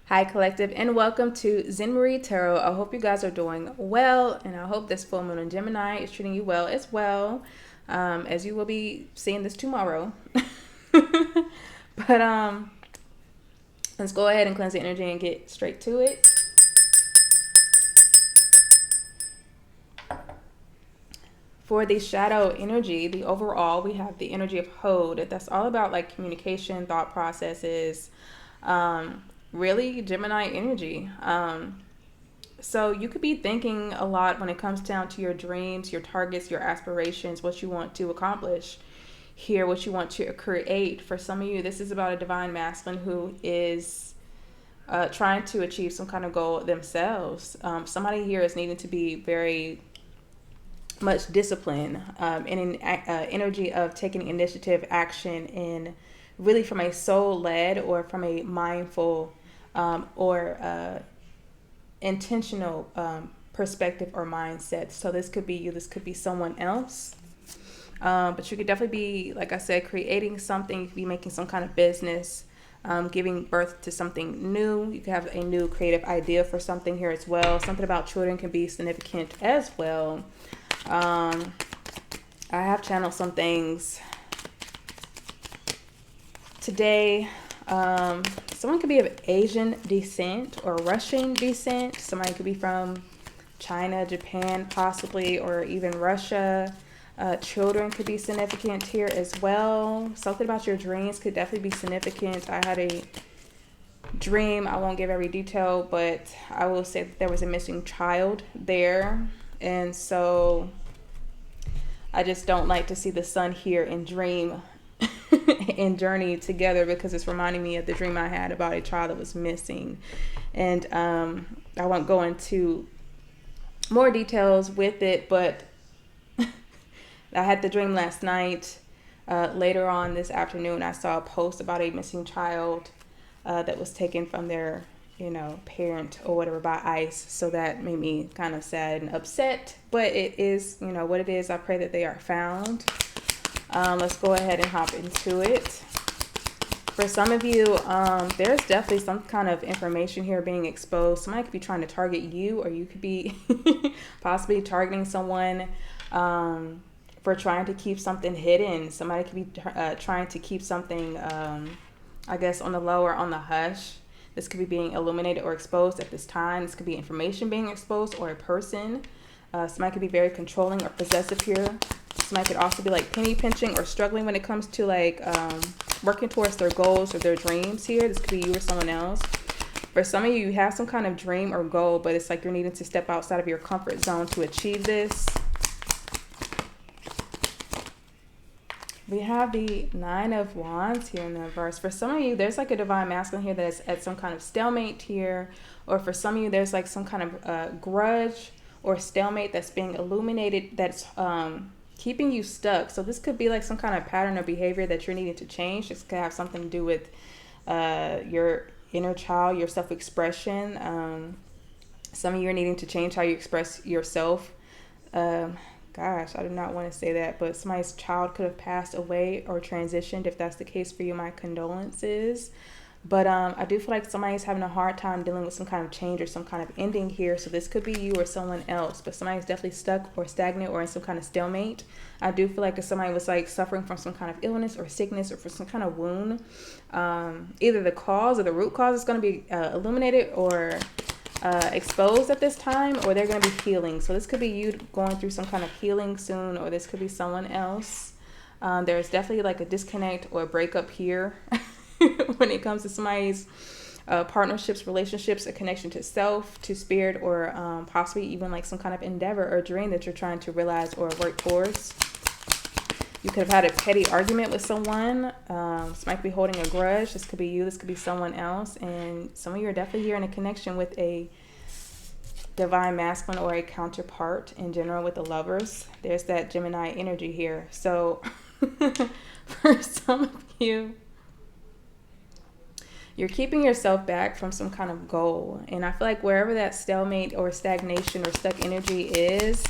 Hi, Collective, and welcome to Zen Marie Tarot. I hope you guys are doing well, and I hope this full moon in Gemini is treating you well as well, as you will be seeing this tomorrow. but let's go ahead and cleanse the energy and get straight to it. For the shadow energy, the overall, we have the energy of Hod. That's all about like communication, thought processes, really Gemini energy. So you could be thinking a lot when it comes down to your dreams, your targets, your aspirations, what you want to accomplish here, what you want to create. For some of you, this is about a divine masculine who is trying to achieve some kind of goal themselves. Somebody here is needing to be very much discipline and an energy of taking initiative, action, and really from a soul-led or from a mindful or intentional perspective or mindset. So this could be you, this could be someone else. But you could definitely be, like I said, creating something. You could be making some kind of business, giving birth to something new. You could have a new creative idea for something here as well. Something about children can be significant as well. I have channeled some things today. Someone could be of Asian descent or Russian descent. Somebody could be from China, Japan, possibly, or even Russia. Children could be significant here as well. Something about your dreams could definitely be significant. I had a dream. I won't give every detail, but I will say that there was a missing child there. And so I just don't like to see the sun here and dream and journey together, because it's reminding me of the dream I had about a child that was missing. And I won't go into more details with it, but I had the dream last night. Later on this afternoon, I saw a post about a missing child that was taken from their parent or whatever by ICE. So that made me kind of sad and upset, but it is, what it is. I pray that they are found. Let's go ahead and hop into it. For some of you, there's definitely some kind of information here being exposed. Somebody could be trying to target you, or you could be possibly targeting someone for trying to keep something hidden. Somebody could be trying to keep something, I guess, on the low or on the hush. This could be being illuminated or exposed at this time. This could be information being exposed or a person. Somebody could be very controlling or possessive here. Somebody could also be like penny pinching or struggling when it comes to like working towards their goals or their dreams here. This could be you or someone else. For some of you, you have some kind of dream or goal, but it's like you're needing to step outside of your comfort zone to achieve this. We have the Nine of Wands here in the reverse. For some of you, there's like a divine masculine here that's at some kind of stalemate here. Or for some of you, there's like some kind of grudge or stalemate that's being illuminated that's keeping you stuck. So this could be like some kind of pattern or behavior that you're needing to change. This could have something to do with your inner child, your self-expression. Some of you are needing to change how you express yourself. Gosh, I do not want to say that, but somebody's child could have passed away or transitioned. If that's the case for you, my condolences. But I do feel like somebody's having a hard time dealing with some kind of change or some kind of ending here. So this could be you or someone else, but somebody's definitely stuck or stagnant or in some kind of stalemate. I do feel like if somebody was like suffering from some kind of illness or sickness or from some kind of wound, either the cause or the root cause is going to be illuminated or exposed at this time, or they're going to be healing. So this could be you going through some kind of healing soon, or this could be someone else. There's definitely like a disconnect or a breakup here when it comes to somebody's partnerships, relationships, a connection to self, to spirit, or possibly even like some kind of endeavor or dream that you're trying to realize or work towards. You could have had a petty argument with someone. This might be holding a grudge. This could be you. This could be someone else. And some of you are definitely here in a connection with a divine masculine or a counterpart in general with the Lovers. There's that Gemini energy here. So for some of you, you're keeping yourself back from some kind of goal. And I feel like wherever that stalemate or stagnation or stuck energy is,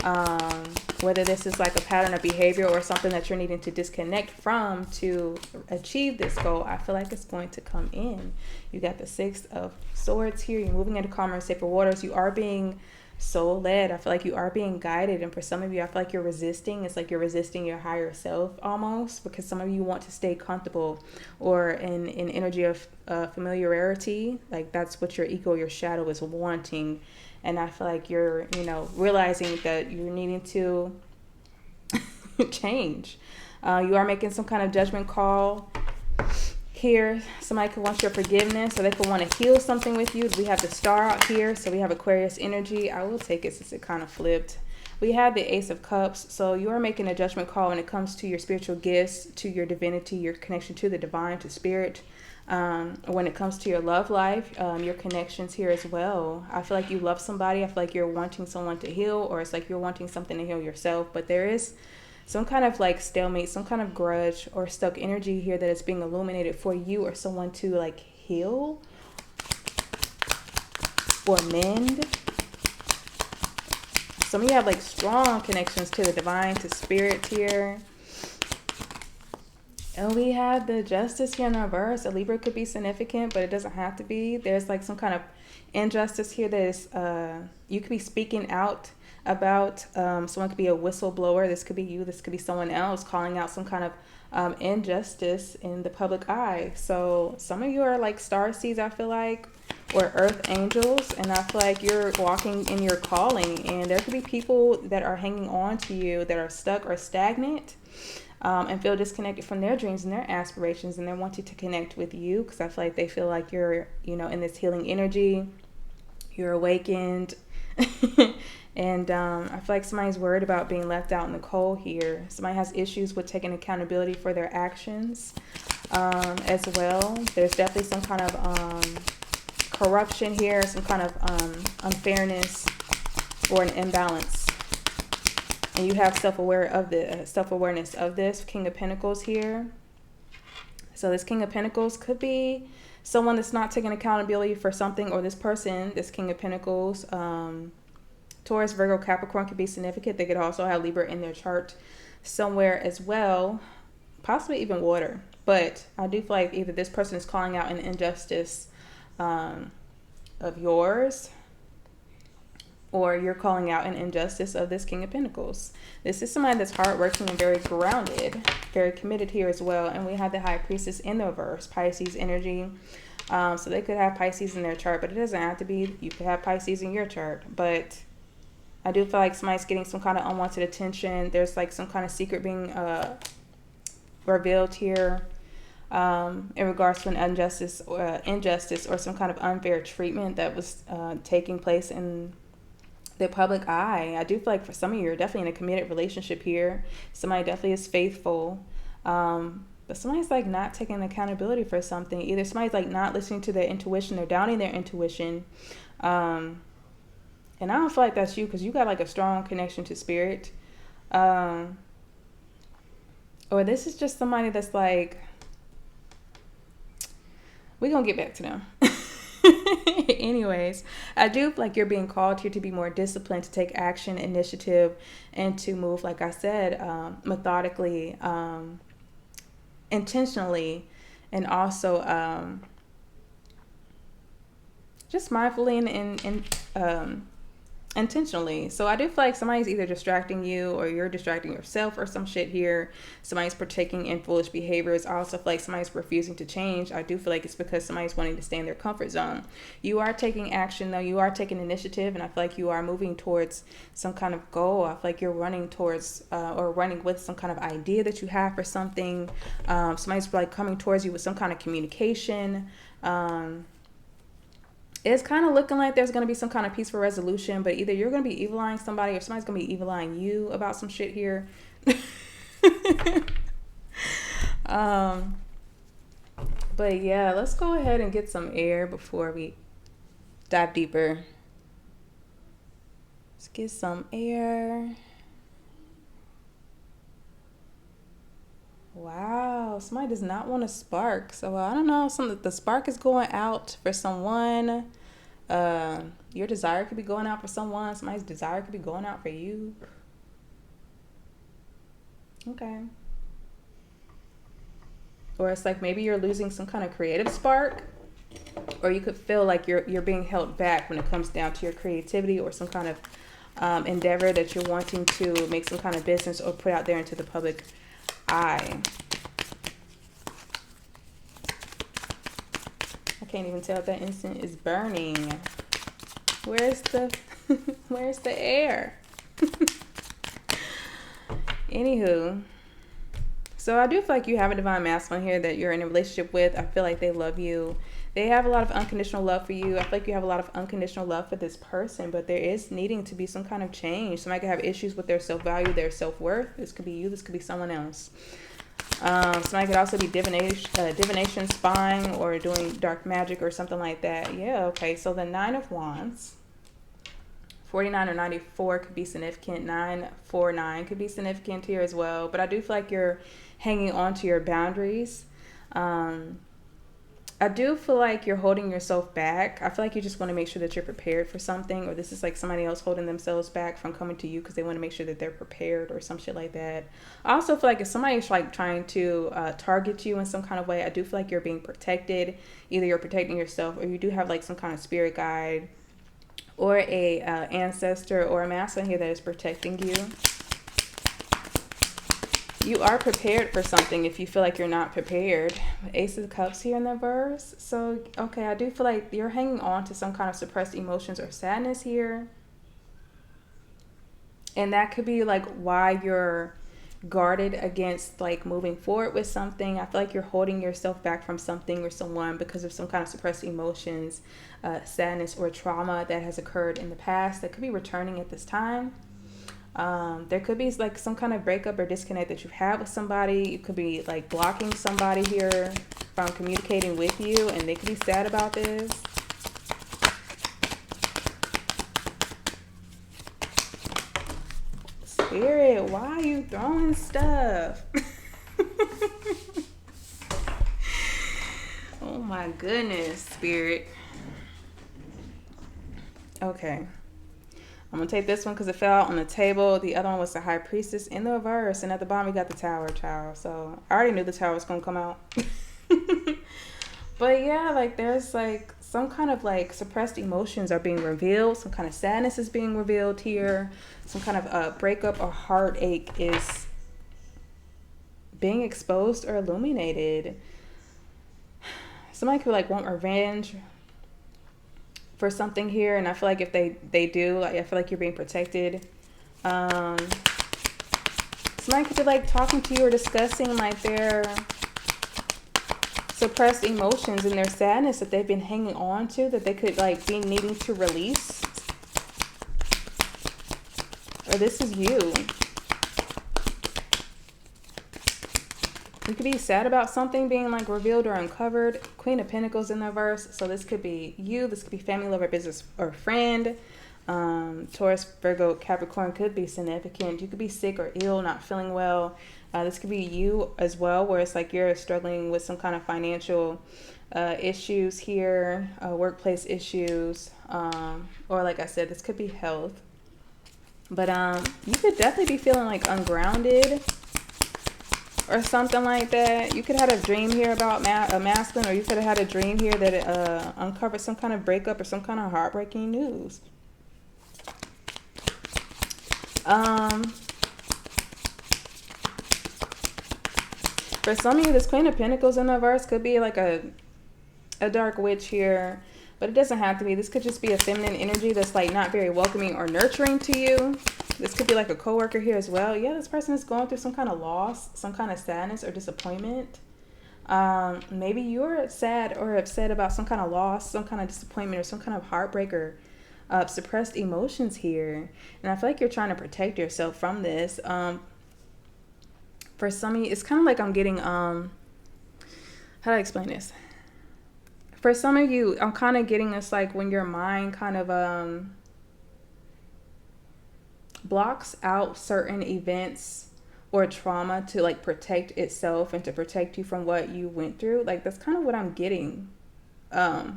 um, whether this is like a pattern of behavior or something that you're needing to disconnect from to achieve this goal, I feel like it's going to come in. You got the Six of Swords here. You're moving into calmer and safer waters. You are being soul led. I feel like you are being guided, and for some of you, I feel like you're resisting. It's like you're resisting your higher self almost, because some of you want to stay comfortable or in energy of familiarity. Like that's what your ego, your shadow is wanting. And I feel like you're, realizing that you're needing to change. You are making some kind of judgment call here. Somebody could want your forgiveness, or they could want to heal something with you. We have the Star out here, so we have Aquarius energy. I will take it since it kind of flipped. We have the Ace of Cups, so you are making a judgment call when it comes to your spiritual gifts, to your divinity, your connection to the divine, to spirit. When it comes to your love life, your connections here as well. I feel like you love somebody. I feel like you're wanting someone to heal, or it's like you're wanting something to heal yourself, but there is some kind of like stalemate, some kind of grudge or stuck energy here that is being illuminated for you or someone to like heal or mend. Some of you have like strong connections to the divine, to spirit here. And we have the Justice here in reverse. A Libra could be significant, but it doesn't have to be. There's like some kind of injustice here that is, you could be speaking out about. Someone could be a whistleblower. This could be you. This could be someone else calling out some kind of injustice in the public eye. So some of you are like star seeds, I feel like, or earth angels. And I feel like you're walking in your calling. And there could be people that are hanging on to you that are stuck or stagnant. And feel disconnected from their dreams and their aspirations, and they're wanting to connect with you because I feel like they feel like you're, in this healing energy, you're awakened. And I feel like somebody's worried about being left out in the cold here. Somebody has issues with taking accountability for their actions as well. There's definitely some kind of corruption here, some kind of unfairness or an imbalance. And you have self-awareness of this King of Pentacles here. So this King of Pentacles could be someone that's not taking accountability for something, or this person, this King of Pentacles, Taurus, Virgo, Capricorn could be significant. They could also have Libra in their chart somewhere as well, possibly even water. But I do feel like either this person is calling out an injustice of yours, or you're calling out an injustice of this King of Pentacles. This is somebody that's hardworking and very grounded, very committed here as well. And we have the High Priestess in the reverse, Pisces energy. So they could have Pisces in their chart, but it doesn't have to be. You could have Pisces in your chart. But I do feel like somebody's getting some kind of unwanted attention. There's like some kind of secret being revealed here in regards to an injustice or some kind of unfair treatment that was taking place in the public eye. I do feel like for some of you, you're definitely in a committed relationship here. Somebody definitely is faithful. But somebody's like not taking accountability for something. Either somebody's like not listening to their intuition, they're doubting their intuition. And I don't feel like that's you, because you got like a strong connection to spirit. Or this is just somebody that's like, we're going to get back to them. Anyways, I do feel like you're being called here to be more disciplined, to take action, initiative, and to move, like I said, methodically, intentionally, and also just mindfully and intentionally. So I do feel like somebody's either distracting you, or you're distracting yourself, or some shit here. Somebody's partaking in foolish behaviors. I also feel like somebody's refusing to change. I do feel like it's because somebody's wanting to stay in their comfort zone. You are taking action though. You are taking initiative, and I feel like you are moving towards some kind of goal. I feel like you're running towards or running with some kind of idea that you have for something. Somebody's like coming towards you with some kind of communication. It's kind of looking like there's going to be some kind of peaceful resolution, but either you're going to be evil-eyeing somebody, or somebody's going to be evil-eyeing you about some shit here. But yeah, let's go ahead and get some air before we dive deeper. Let's get some air. Wow, somebody does not want to spark. So I don't know, the spark is going out for someone. Your desire could be going out for someone. Somebody's desire could be going out for you. Okay. Or it's like maybe you're losing some kind of creative spark, or you could feel like you're being held back when it comes down to your creativity or some kind of endeavor that you're wanting to make some kind of business or put out there into the public eye. I can't even tell if that incense is burning. Where's the where's the air? Anywho, so I do feel like you have a divine masculine here that you're in a relationship with. I feel like they love you. They have a lot of unconditional love for you. I feel like you have a lot of unconditional love for this person, but there is needing to be some kind of change. Somebody could have issues with their self-value, their self-worth. This could be you. This could be someone else. Somebody could also be divination, spying, or doing dark magic or something like that. Yeah, okay. So the 9 of Wands, 49 or 94 could be significant. 949 could be significant here as well. But I do feel like you're hanging on to your boundaries. I do feel like you're holding yourself back. I feel like you just want to make sure that you're prepared for something, or this is like somebody else holding themselves back from coming to you because they want to make sure that they're prepared or some shit like that. I also feel like if somebody's like trying to target you in some kind of way, I do feel like you're being protected. Either you're protecting yourself, or you do have like some kind of spirit guide or a ancestor or a masculine here that is protecting you. You are prepared for something if you feel like you're not prepared. Ace of Cups here in the verse. So, okay, I do feel like you're hanging on to some kind of suppressed emotions or sadness here. And that could be like why you're guarded against like moving forward with something. I feel like you're holding yourself back from something or someone because of some kind of suppressed emotions, sadness, or trauma that has occurred in the past that could be returning at this time. There could be like some kind of breakup or disconnect that you've had with somebody. You could be like blocking somebody here from communicating with you, and they could be sad about this. Spirit, why are you throwing stuff? Oh my goodness, Spirit. Okay. I'm going to take this one because it fell out on the table. The other one was the High Priestess in the reverse. And at the bottom, we got the Tower, child. So I already knew the Tower was going to come out. But yeah, like there's like some kind of like suppressed emotions are being revealed. Some kind of sadness is being revealed here. Some kind of breakup or heartache is being exposed or illuminated. Somebody could like want revenge for something here, and I feel like if they do, like I feel like you're being protected. Somebody could be like talking to you or discussing like their suppressed emotions and their sadness that they've been hanging on to, that they could like be needing to release. Or this is you. You could be sad about something being like revealed or uncovered. Queen of Pentacles in the verse. So this could be you. This could be family, lover, business, or friend. Taurus, Virgo, Capricorn could be significant. You could be sick or ill, not feeling well. This could be you as well, where it's like you're struggling with some kind of financial issues here, workplace issues. Or like I said, this could be health. But you could definitely be feeling like ungrounded or something like that. You could have had a dream here about a masculine, or you could have had a dream here that it uncovered some kind of breakup or some kind of heartbreaking news. For some of you, this Queen of Pentacles in the verse could be like a dark witch here, but it doesn't have to be. This could just be a feminine energy that's like not very welcoming or nurturing to you. This could be like a coworker here as well. Yeah, this person is going through some kind of loss, some kind of sadness or disappointment. Maybe you're sad or upset about some kind of loss, some kind of disappointment, or some kind of heartbreak or suppressed emotions here. And I feel like you're trying to protect yourself from this. For some of you, it's kind of like I'm getting, how do I explain this? For some of you, I'm kind of getting this like when your mind kind of blocks out certain events or trauma to like protect itself and to protect you from what you went through. Like that's kind of what I'm getting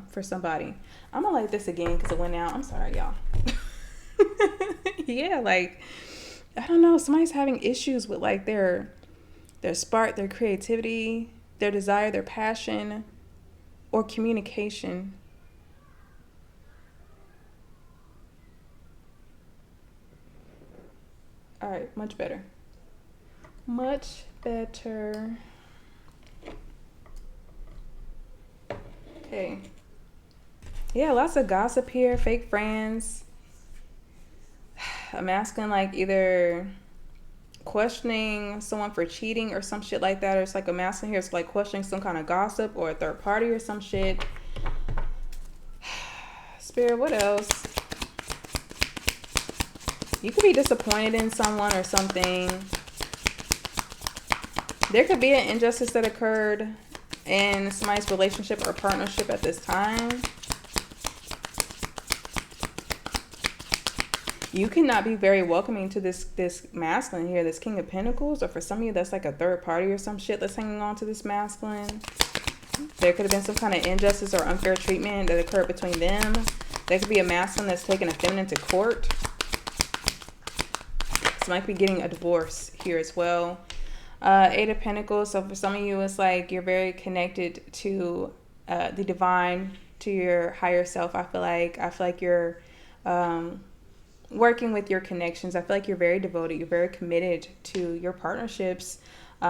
for somebody. I'm gonna light this again because it went out. I'm sorry, y'all. Yeah, like, I don't know, somebody's having issues with like their spark, their creativity, their desire, their passion, or communication. All right, much better. Much better. Okay. Yeah, lots of gossip here, fake friends. A masculine, like, either questioning someone for cheating or some shit like that, or it's like a masculine here, it's like questioning some kind of gossip or a third party or some shit. Spirit, what else? You could be disappointed in someone or something. There could be an injustice that occurred in somebody's relationship or partnership at this time. You cannot be very welcoming to this masculine here, this King of Pentacles, or for some of you that's like a third party or some shit that's hanging on to this masculine. There could have been some kind of injustice or unfair treatment that occurred between them. There could be a masculine that's taking a feminine to court. Somebody could be getting a divorce here as well. Eight of Pentacles. So for some of you, it's like you're very connected to the divine, to your higher self. I feel like you're working with your connections. I feel like you're very devoted. You're very committed to your partnerships. We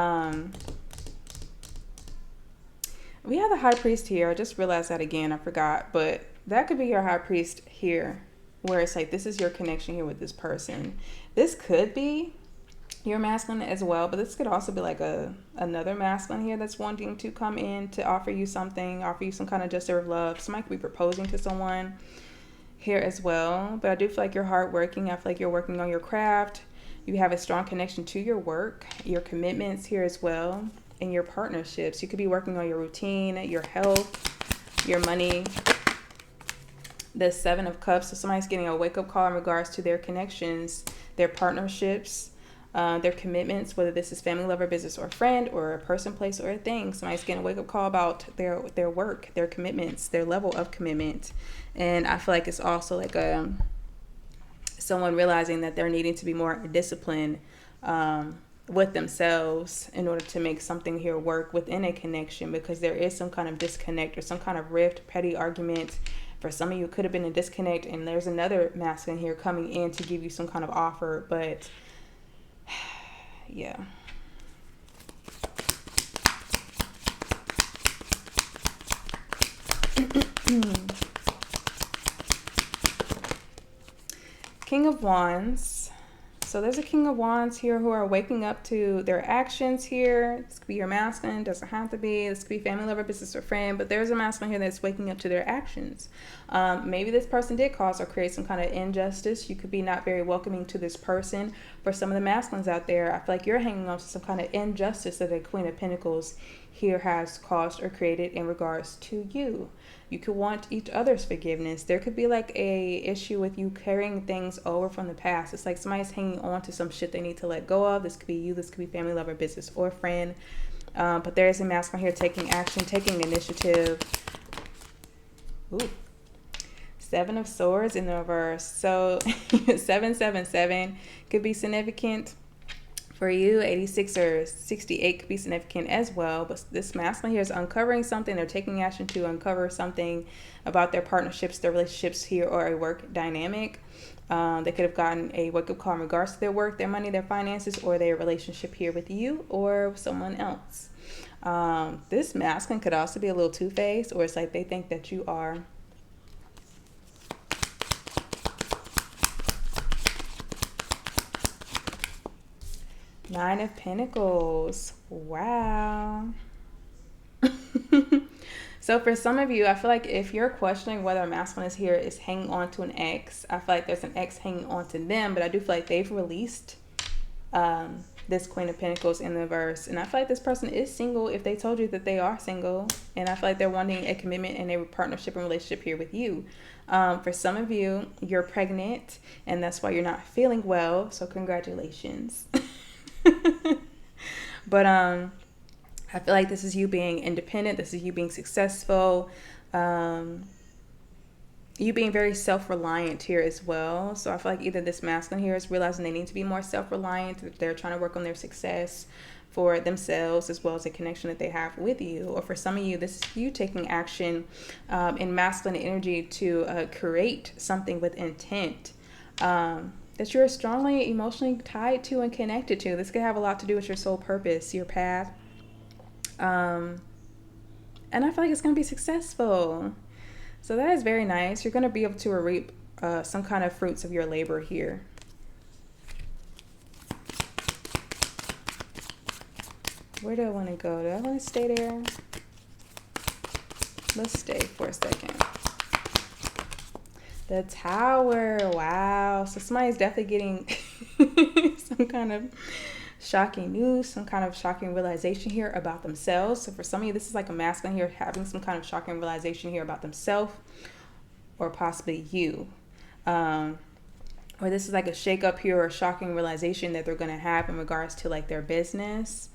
have the High Priest here. I just realized that again. I forgot. But that could be your High Priest here, where it's like this is your connection here with this person. This could be your masculine as well, but this could also be like another masculine here that's wanting to come in to offer you something, offer you some kind of gesture of love. Somebody could be proposing to someone here as well. But I do feel like you're hardworking. I feel like you're working on your craft. You have a strong connection to your work, your commitments here as well, and your partnerships. You could be working on your routine, your health, your money. The Seven of Cups. So somebody's getting a wake-up call in regards to their connections, their partnerships, their commitments, whether this is family, lover, business, or friend, or a person, place, or a thing. Somebody's getting a wake-up call about their work, their commitments, their level of commitment. And I feel like it's also like someone realizing that they're needing to be more disciplined with themselves in order to make something here work within a connection, because there is some kind of disconnect or some kind of rift, petty argument. For some of you, it could have been a disconnect, and there's another masculine here coming in to give you some kind of offer, but yeah. King of Wands. So there's a King of Wands here who are waking up to their actions here. This could be your masculine, doesn't have to be. This could be family, lover, business, or friend. But there's a masculine here that's waking up to their actions. Maybe this person did cause or create some kind of injustice. You could be not very welcoming to this person. For some of the masculines out there, I feel like you're hanging on to some kind of injustice that the Queen of Pentacles here has caused or created in regards to you. You could want each other's forgiveness. There could be like a issue with you carrying things over from the past. It's like somebody's hanging on to some shit they need to let go of. This could be you. This could be family, lover, business, or friend. But there is a masculine here taking action, taking initiative. Ooh. Seven of Swords in the reverse. So 777 could be significant for you. 86 or 68 could be significant as well. But this masculine here is uncovering something. They're taking action to uncover something about their partnerships, their relationships here, or a work dynamic. They could have gotten a wake-up call in regards to their work, their money, their finances, or their relationship here with you or someone else. This masculine could also be a little two-faced, or it's like they think that you are Nine of Pentacles. Wow. So for some of you, I feel like if you're questioning whether a masculine is here is hanging on to an ex, I feel like there's an ex hanging on to them, but I do feel like they've released this Queen of Pentacles in the verse. And I feel like this person is single if they told you that they are single. And I feel like they're wanting a commitment and a partnership and relationship here with you. For some of you, you're pregnant and that's why you're not feeling well. So congratulations. But I feel like this is you being independent. This is you being successful. Um, you being very self-reliant here as well. So I feel like either this masculine here is realizing they need to be more self-reliant. They're trying to work on their success for themselves as well as the connection that they have with you. Or for some of you, this is you taking action in masculine energy to create something with intent that you're strongly emotionally tied to and connected to. This could have a lot to do with your soul purpose, your path. And I feel like it's going to be successful. So that is very nice. You're going to be able to reap some kind of fruits of your labor here. Where do I want to go? Do I want to stay there? Let's stay for a second. The Tower. Wow. So somebody's definitely getting some kind of shocking news, some kind of shocking realization here about themselves. So for some of you, this is like a masculine here having some kind of shocking realization here about themselves or possibly you. Or this is like a shake up here or a shocking realization that they're going to have in regards to like their business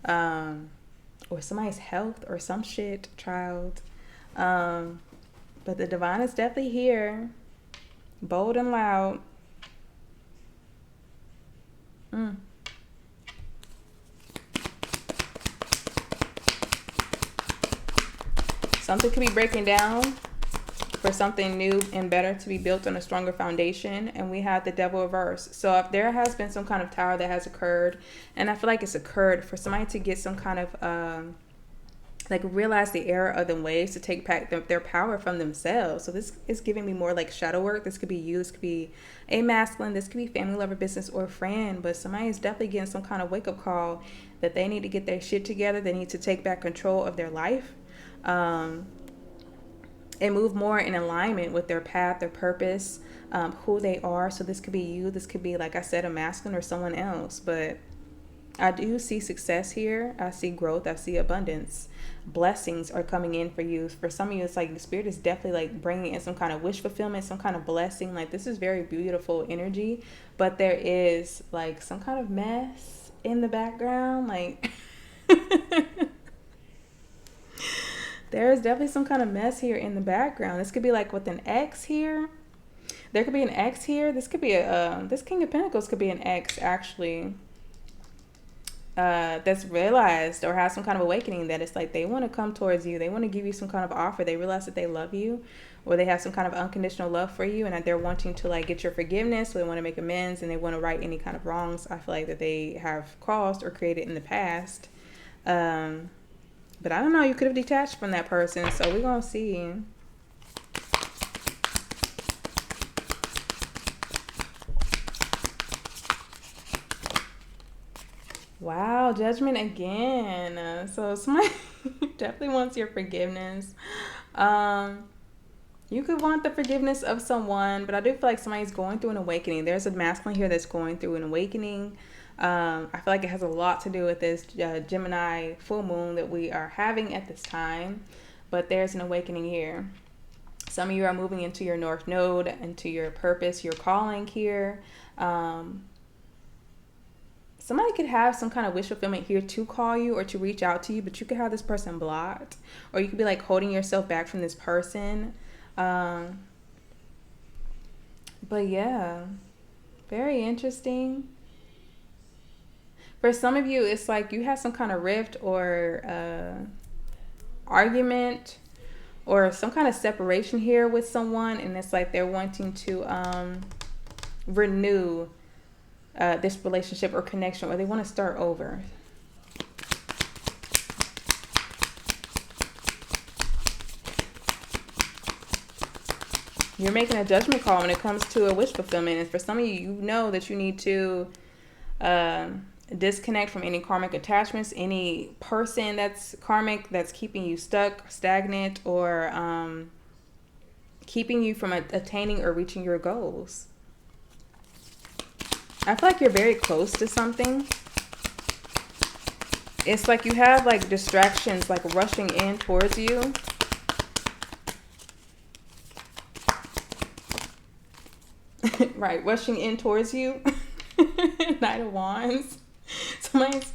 or somebody's health or some shit, child. But the divine is definitely here, bold and loud. Something could be breaking down for something new and better to be built on a stronger foundation. And we have the Devil reverse. So if there has been some kind of tower that has occurred, and I feel like it's occurred for somebody to get some kind of like realize the error of the ways to take back their power from themselves. So this is giving me more like shadow work. This could be you, this could be a masculine, this could be family, lover, business, or friend. But somebody is definitely getting some kind of wake up call that they need to get their shit together. They need to take back control of their life. And move more in alignment with their path, their purpose, who they are. So this could be you. This could be, like I said, a masculine or someone else. But I do see success here. I see growth. I see abundance. Blessings are coming in for you. For some of you, it's like the spirit is definitely like bringing in some kind of wish fulfillment, some kind of blessing. Like this is very beautiful energy. But there is like some kind of mess in the background. Like... There's definitely some kind of mess here in the background. This could be like with an ex here. There could be an ex here. This could be this King of Pentacles could be an ex actually. That's realized or has some kind of awakening that it's like they want to come towards you. They want to give you some kind of offer. They realize that they love you, or they have some kind of unconditional love for you, and that they're wanting to like get your forgiveness. So they want to make amends and they want to right any kind of wrongs I feel like that they have caused or created in the past. But I don't know, you could have detached from that person, so we're going to see. Wow, Judgment again. So somebody definitely wants your forgiveness. You could want the forgiveness of someone, but I do feel like somebody's going through an awakening. There's a masculine here that's going through an awakening. I feel like it has a lot to do with this Gemini full moon that we are having at this time. But there's an awakening here. Some of you are moving into your North Node, into your purpose, your calling here. Somebody could have some kind of wish fulfillment here to call you or to reach out to you, but you could have this person blocked. Or you could be like holding yourself back from this person. But yeah, very interesting. For some of you, it's like you have some kind of rift or argument or some kind of separation here with someone. And it's like they're wanting to renew this relationship or connection, or they want to start over. You're making a judgment call when it comes to a wish fulfillment. And for some of you, you know that you need to disconnect from any karmic attachments, any person that's karmic that's keeping you stuck, stagnant, or keeping you from attaining or reaching your goals. I feel like you're very close to something. It's like you have like distractions like rushing in towards you. Right, rushing in towards you. Knight of Wands. Somebody's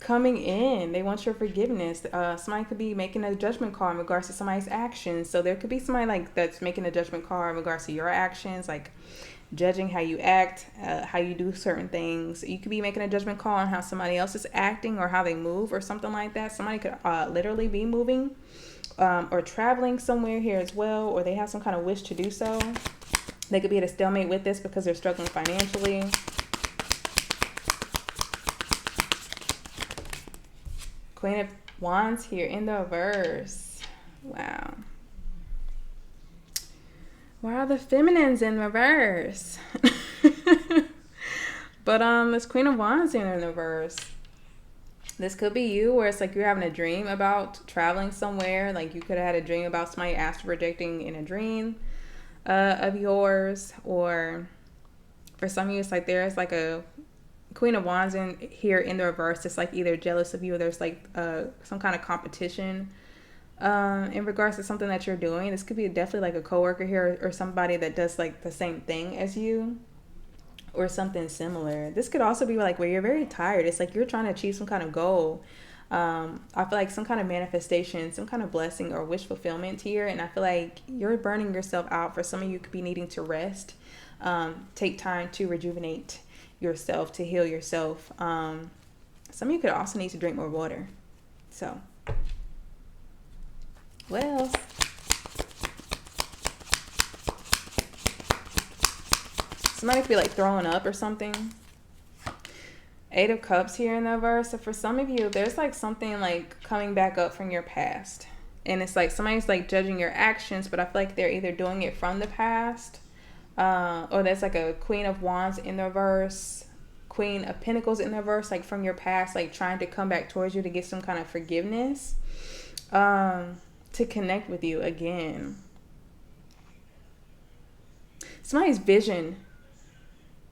coming in. They want your forgiveness. Somebody could be making a judgment call in regards to somebody's actions. So there could be somebody like that's making a judgment call in regards to your actions, like judging how you act, how you do certain things. You could be making a judgment call on how somebody else is acting or how they move or something like that. Somebody could literally be moving or traveling somewhere here as well, or they have some kind of wish to do so. They could be at a stalemate with this because they're struggling financially. Queen of Wands here in the reverse. Wow. Why are the feminines in reverse? But this Queen of Wands here in the reverse. This could be you, where it's like you're having a dream about traveling somewhere. Like you could have had a dream about somebody astral projecting in a dream of yours. Or for some of you, it's like there's like a Queen of Wands in here in the reverse. It's like either jealous of you or there's like some kind of competition in regards to something that you're doing. This could be definitely like a coworker here or somebody that does like the same thing as you or something similar. This could also be like where you're very tired. It's like you're trying to achieve some kind of goal. I feel like some kind of manifestation, some kind of blessing or wish fulfillment here. And I feel like you're burning yourself out. For some of you could be needing to rest, take time to rejuvenate yourself, to heal yourself. Some of you could also need to drink more water. So, what else? Somebody could be like throwing up or something. 8 of Cups here in the verse. So for some of you, there's like something like coming back up from your past. And it's like somebody's like judging your actions, but I feel like they're either doing it from the past, or that's like a Queen of Wands in the reverse, Queen of Pentacles in the reverse, like from your past, like trying to come back towards you to get some kind of forgiveness, to connect with you again. Somebody's vision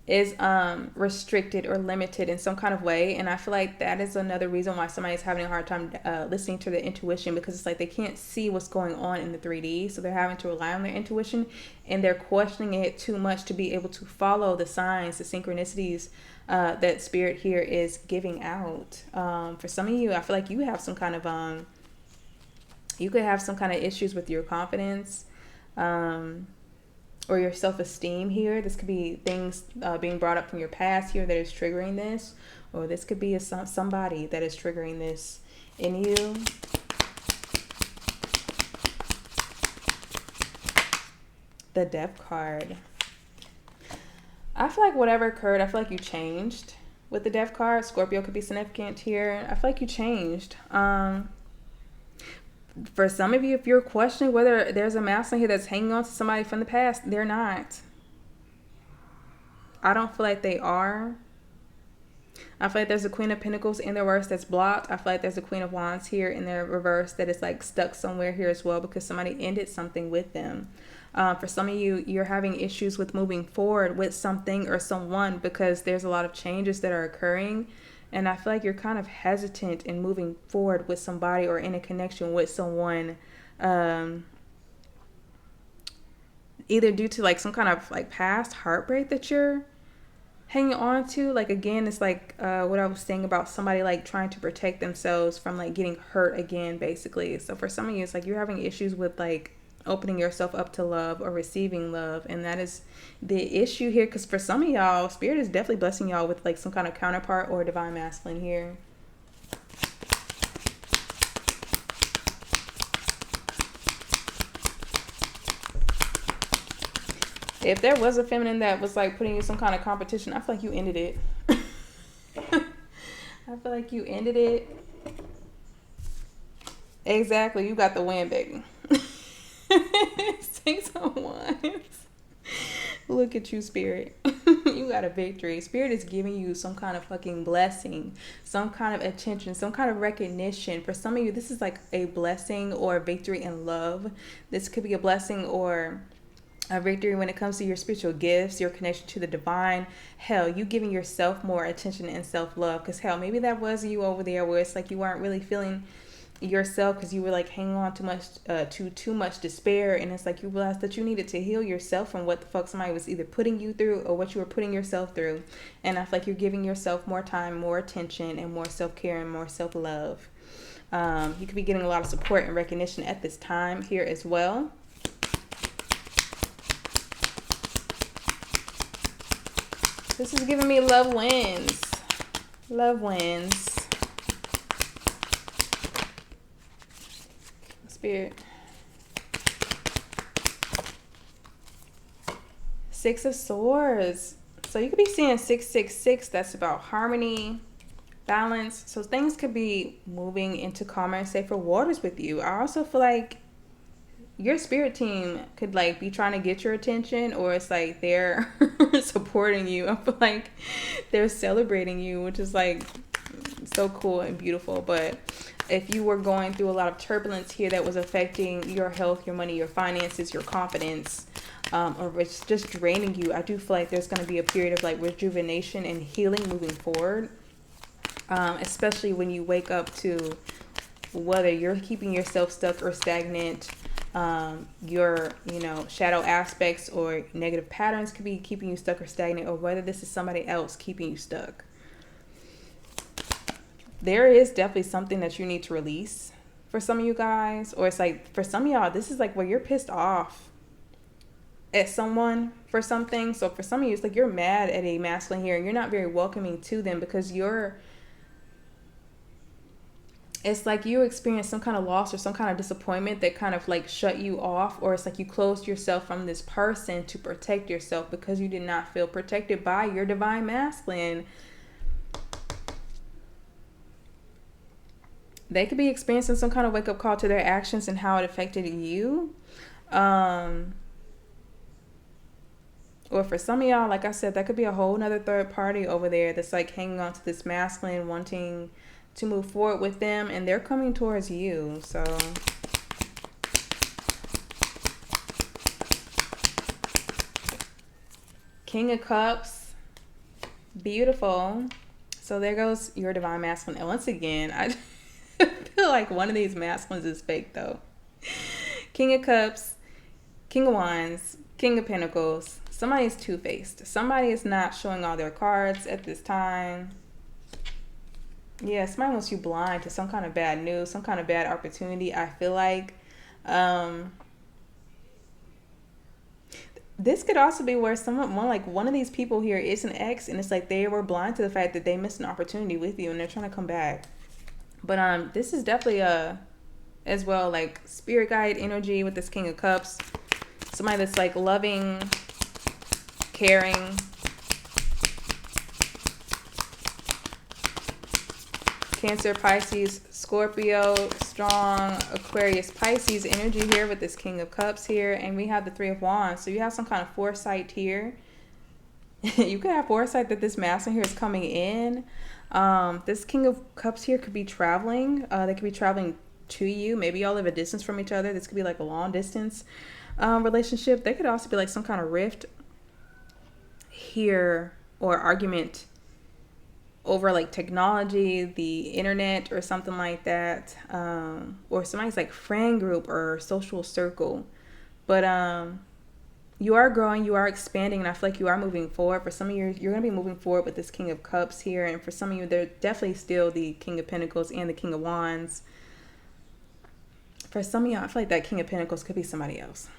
is restricted or limited in some kind of way, and I feel like that is another reason why somebody's having a hard time listening to their intuition, because it's like they can't see what's going on in the 3D, so they're having to rely on their intuition, and they're questioning it too much to be able to follow the signs, the synchronicities that Spirit here is giving out. For some of you, I feel like you have some kind of you could have some kind of issues with your confidence, or your self-esteem here. This could be things being brought up from your past here that is triggering this, or this could be somebody that is triggering this in you. The Death card. I feel like whatever occurred, I feel like you changed with the Death card. Scorpio could be significant here. I feel like you changed. For some of you, if you're questioning whether there's a masculine here that's hanging on to somebody from the past, they're not. I don't feel like they are. I feel like there's a Queen of Pentacles in the reverse that's blocked. I feel like there's a Queen of Wands here in the reverse that is like stuck somewhere here as well, because somebody ended something with them. For some of you, you're having issues with moving forward with something or someone because there's a lot of changes that are occurring. And I feel like you're kind of hesitant in moving forward with somebody or in a connection with someone, either due to like some kind of like past heartbreak that you're hanging on to. Like, again, it's like what I was saying about somebody like trying to protect themselves from like getting hurt again, basically. So for some of you, it's like you're having issues with like opening yourself up to love or receiving love, and that is the issue here, because for some of y'all, Spirit is definitely blessing y'all with like some kind of counterpart or divine masculine here. If there was a feminine that was like putting you some kind of competition, I feel like you ended it. I feel like you ended it. Exactly, you got the win, baby. 6 of Wands. Look at you, Spirit. You got a victory. Spirit is giving you some kind of fucking blessing, some kind of attention, some kind of recognition. For some of you, this is like a blessing or a victory in love. This could be a blessing or a victory when it comes to your spiritual gifts, your connection to the divine. Hell, you giving yourself more attention and self-love, because hell, maybe that was you over there where it's like you weren't really feeling yourself because you were like hanging on too much despair, and it's like you realized that you needed to heal yourself from what the fuck somebody was either putting you through or what you were putting yourself through. And I feel like you're giving yourself more time, more attention, and more self-care and more self-love. You could be getting a lot of support and recognition at this time here as well. This is giving me love wins. Love wins. Spirit. Six of Swords. So you could be seeing 666. That's about harmony, balance. So things could be moving into calmer and safer waters with you. I also feel like your spirit team could like be trying to get your attention, or it's like they're supporting you. I feel like they're celebrating you, which is like so cool and beautiful. But if you were going through a lot of turbulence here that was affecting your health, your money, your finances, your confidence, or it's just draining you, I do feel like there's going to be a period of like rejuvenation and healing moving forward, especially when you wake up to whether you're keeping yourself stuck or stagnant. Your shadow aspects or negative patterns could be keeping you stuck or stagnant, or whether this is somebody else keeping you stuck. There is definitely something that you need to release for some of you guys, or it's like for some of y'all, this is like where you're pissed off at someone for something. So for some of you, it's like you're mad at a masculine here and you're not very welcoming to them because it's like you experienced some kind of loss or some kind of disappointment that kind of like shut you off, or it's like you closed yourself from this person to protect yourself because you did not feel protected by your divine masculine. They could be experiencing some kind of wake-up call to their actions and how it affected you. Or for some of y'all, like I said, that could be a whole nother third party over there that's like hanging on to this masculine, wanting to move forward with them, and they're coming towards you. So King of Cups, beautiful. So there goes your divine masculine. And once again, I feel like one of these masculines is fake though. King of Cups, King of Wands, King of Pentacles. Somebody is two-faced. Somebody is not showing all their cards at this time. Yeah, somebody wants you blind to some kind of bad news, some kind of bad opportunity, I feel like. This could also be where one of these people here is an ex, and it's like they were blind to the fact that they missed an opportunity with you and they're trying to come back. But this is definitely as well like spirit guide energy with this King of Cups. Somebody that's like loving, caring, Cancer, Pisces, Scorpio, strong Aquarius, Pisces energy here with this King of Cups here. And we have the Three of Wands. So you have some kind of foresight here. You could have foresight that this masculine here is coming in. This King of Cups here could be traveling. They could be traveling to you. Maybe y'all live a distance from each other. This could be like a long distance relationship. They could also be like some kind of rift here, or argument over like technology, the internet, or something like that, or somebody's like friend group or social circle. But you are growing, you are expanding, and I feel like you are moving forward. For some of you, you're going to be moving forward with this King of Cups here, and for some of you, they're definitely still the King of Pentacles and the King of Wands. For some of y'all, I feel like that King of Pentacles could be somebody else.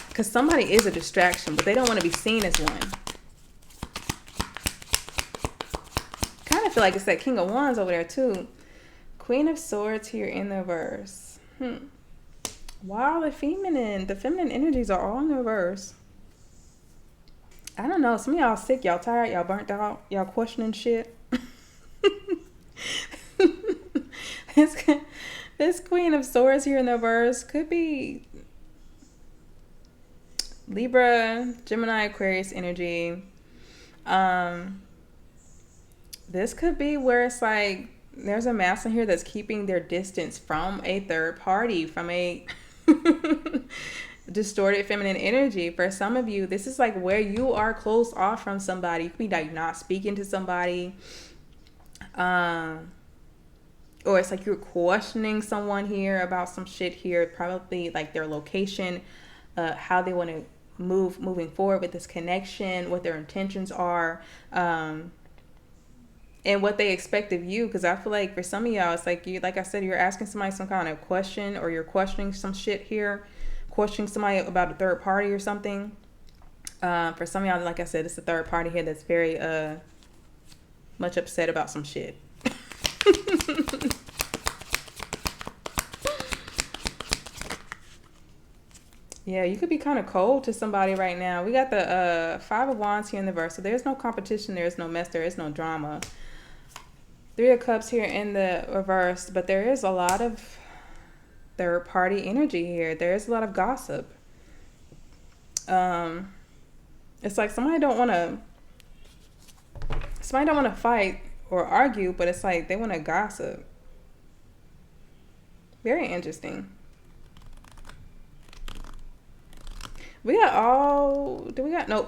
Because somebody is a distraction, but they don't want to be seen as one. Kind of feel like it's that King of Wands over there too. Queen of Swords here in the reverse. Wow, the feminine energies are all in the reverse. I don't know. Some of y'all sick, y'all tired, y'all burnt out, y'all questioning shit. This Queen of Swords here in the reverse could be Libra, Gemini, Aquarius energy. This could be where it's like there's a masculine here that's keeping their distance from a third party, from a distorted feminine energy. For some of you, this is like where you are closed off from somebody. You could be like not speaking to somebody. Or it's like you're questioning someone here about some shit here, probably like their location, how they want to moving forward with this connection, what their intentions are, and what they expect of you. Because I feel like for some of y'all, it's like you, like I said, you're asking somebody some kind of question, or you're questioning some shit here, questioning somebody about a third party or something. For some of y'all, like I said, it's a third party here that's very much upset about some shit. Yeah, you could be kind of cold to somebody right now. We got the Five of Wands here in the verse. So there's no competition. There's no mess. There is no drama. Three of Cups here in the reverse. But there is a lot of third party energy here. There is a lot of gossip. It's like somebody don't want to fight or argue, but it's like they want to gossip. Very interesting. Nope.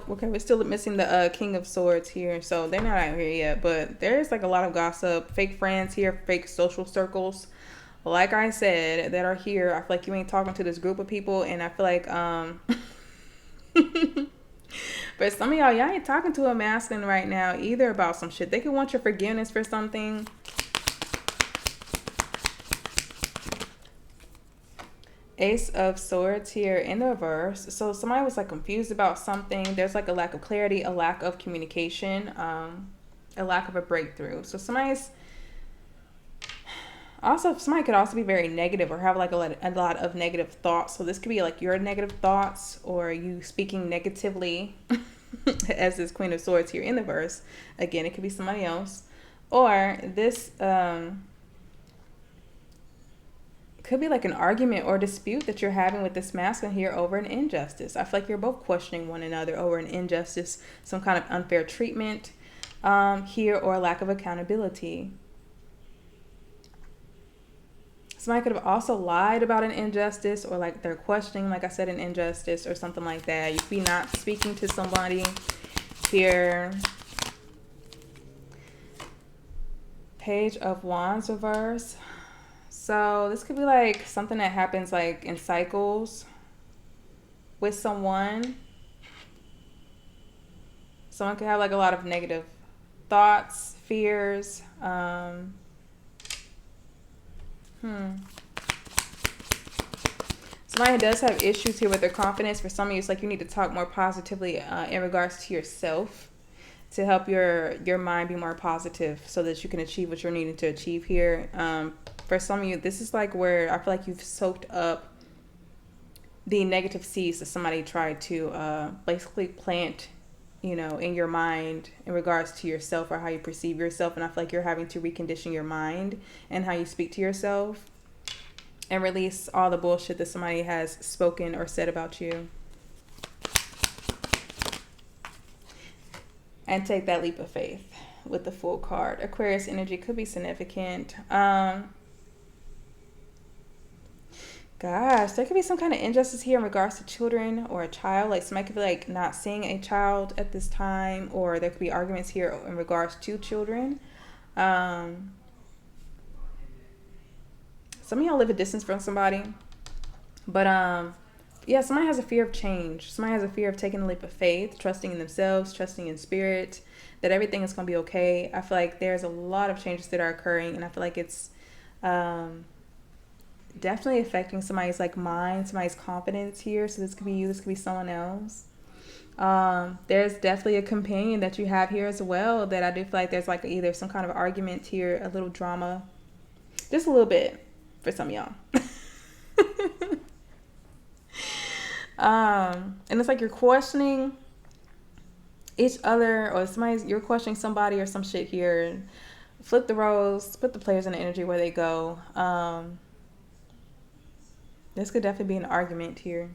Okay, we're still missing the King of Swords here. So they're not out here yet, but there's like a lot of gossip, fake friends here, fake social circles. Like I said, that are here. I feel like you ain't talking to this group of people, and I feel like but some of y'all ain't talking to a masculine right now either about some shit. They could want your forgiveness for something. Ace of Swords here in the reverse. So somebody was like confused about something. There's like a lack of clarity, a lack of communication, a lack of a breakthrough. So somebody could also be very negative or have like a lot of negative thoughts. So this could be like your negative thoughts or you speaking negatively as this Queen of Swords here in the verse. Again, it could be somebody else. Or this could be like an argument or dispute that you're having with this masculine here over an injustice. I feel like you're both questioning one another over an injustice, some kind of unfair treatment here, or lack of accountability. Somebody could have also lied about an injustice, or like they're questioning, like I said, an injustice or something like that. You could be not speaking to somebody here. Page of Wands reverse. So this could be like something that happens like in cycles with someone. Someone could have like a lot of negative thoughts, fears. Somebody does have issues here with their confidence. For some of you, it's like you need to talk more positively in regards to yourself to help your mind be more positive so that you can achieve what you're needing to achieve here. For some of you, this is like where I feel like you've soaked up the negative seeds that somebody tried to basically plant, in your mind in regards to yourself or how you perceive yourself. And I feel like you're having to recondition your mind and how you speak to yourself and release all the bullshit that somebody has spoken or said about you. And take that leap of faith with the Fool card. Aquarius energy could be significant. Gosh, there could be some kind of injustice here in regards to children or a child. Like somebody could be like not seeing a child at this time, or there could be arguments here in regards to children. Some of y'all live a distance from somebody, but yeah, somebody has a fear of change. Somebody has a fear of taking a leap of faith, trusting in themselves, trusting in spirit, that everything is going to be okay. I feel like there's a lot of changes that are occurring, and I feel like it's definitely affecting somebody's like mind, somebody's confidence here. So this could be you, this could be someone else. There's definitely a companion that you have here as well, that I do feel like there's like either some kind of argument here, a little drama, just a little bit for some of y'all. And it's like you're questioning each other, or you're questioning somebody or some shit here. Flip the roles, put the players in the energy where they go. This could definitely be an argument here.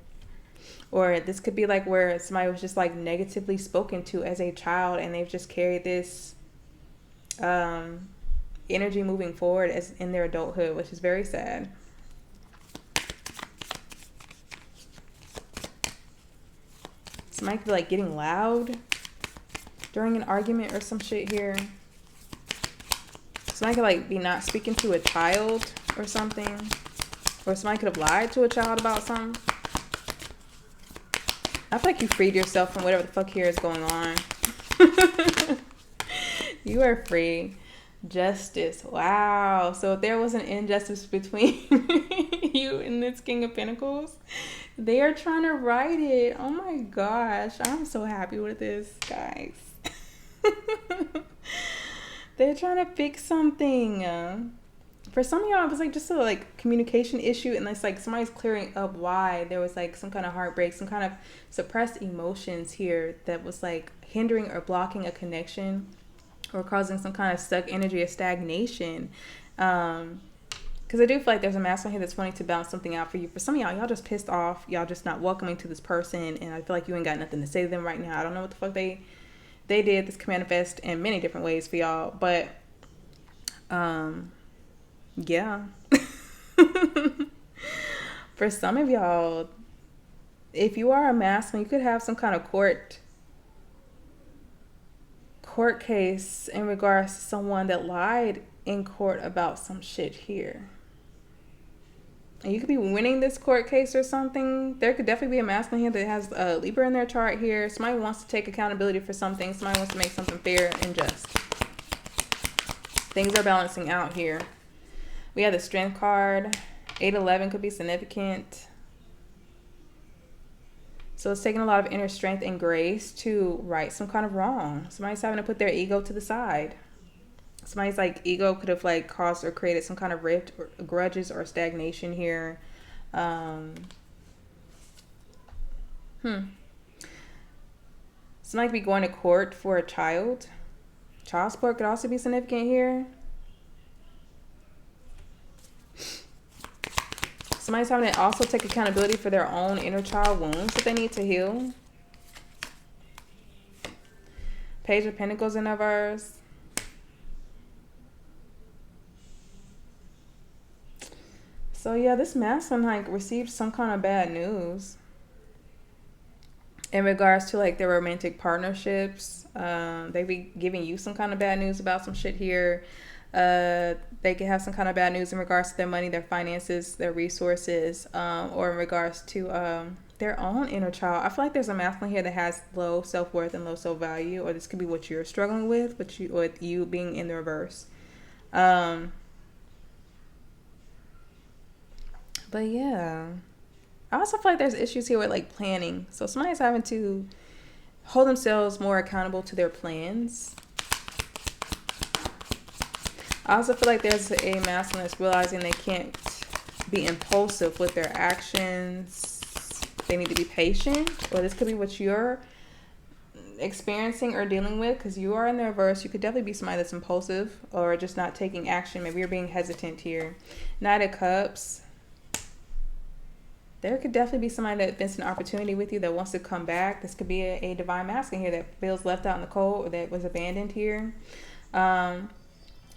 Or this could be like where somebody was just like negatively spoken to as a child, and they've just carried this energy moving forward as in their adulthood, which is very sad. Somebody could be like getting loud during an argument or some shit here. Somebody could like be not speaking to a child or something. Or somebody could have lied to a child about something. I feel like you freed yourself from whatever the fuck here is going on. You are free. Justice. Wow. So if there was an injustice between you and this King of Pentacles, they are trying to right it. Oh my gosh. I'm so happy with this, guys. They're trying to fix something. For some of y'all, it was like just a like communication issue, and it's like somebody's clearing up why there was like some kind of heartbreak, some kind of suppressed emotions here that was like hindering or blocking a connection or causing some kind of stuck energy or stagnation. Because I do feel like there's a masculine here that's wanting to balance something out for you. For some of y'all just pissed off. Y'all just not welcoming to this person, and I feel like you ain't got nothing to say to them right now. I don't know what the fuck they did. This can manifest in many different ways for y'all, but yeah. For some of y'all, if you are a masculine, you could have some kind of court case in regards to someone that lied in court about some shit here. And you could be winning this court case or something. There could definitely be a masculine here that has a Libra in their chart here. Somebody wants to take accountability for something. Somebody wants to make something fair and just. Things are balancing out here. We have the Strength card. 8-11 could be significant. So it's taking a lot of inner strength and grace to right some kind of wrong. Somebody's having to put their ego to the side. Somebody's like ego could have like caused or created some kind of rift or grudges or stagnation here. Somebody could be going to court for a child. Child support could also be significant here. Somebody's having to also take accountability for their own inner child wounds that they need to heal. Page of Pentacles in reverse. So yeah, this masculine like received some kind of bad news in regards to like their romantic partnerships. They be giving you some kind of bad news about some shit here. They could have some kind of bad news in regards to their money, their finances, their resources, or in regards to their own inner child. I feel like there's a masculine here that has low self-worth and low self-value, or this could be what you're struggling with, with you being in the reverse. But yeah, I also feel like there's issues here with like planning. So somebody's having to hold themselves more accountable to their plans. I also feel like there's a masculine that's realizing they can't be impulsive with their actions. They need to be patient. Or this could be what you're experiencing or dealing with, because you are in the reverse. You could definitely be somebody that's impulsive or just not taking action. Maybe you're being hesitant here. Knight of Cups. There could definitely be somebody that missed an opportunity with you that wants to come back. This could be a divine masculine here that feels left out in the cold or that was abandoned here.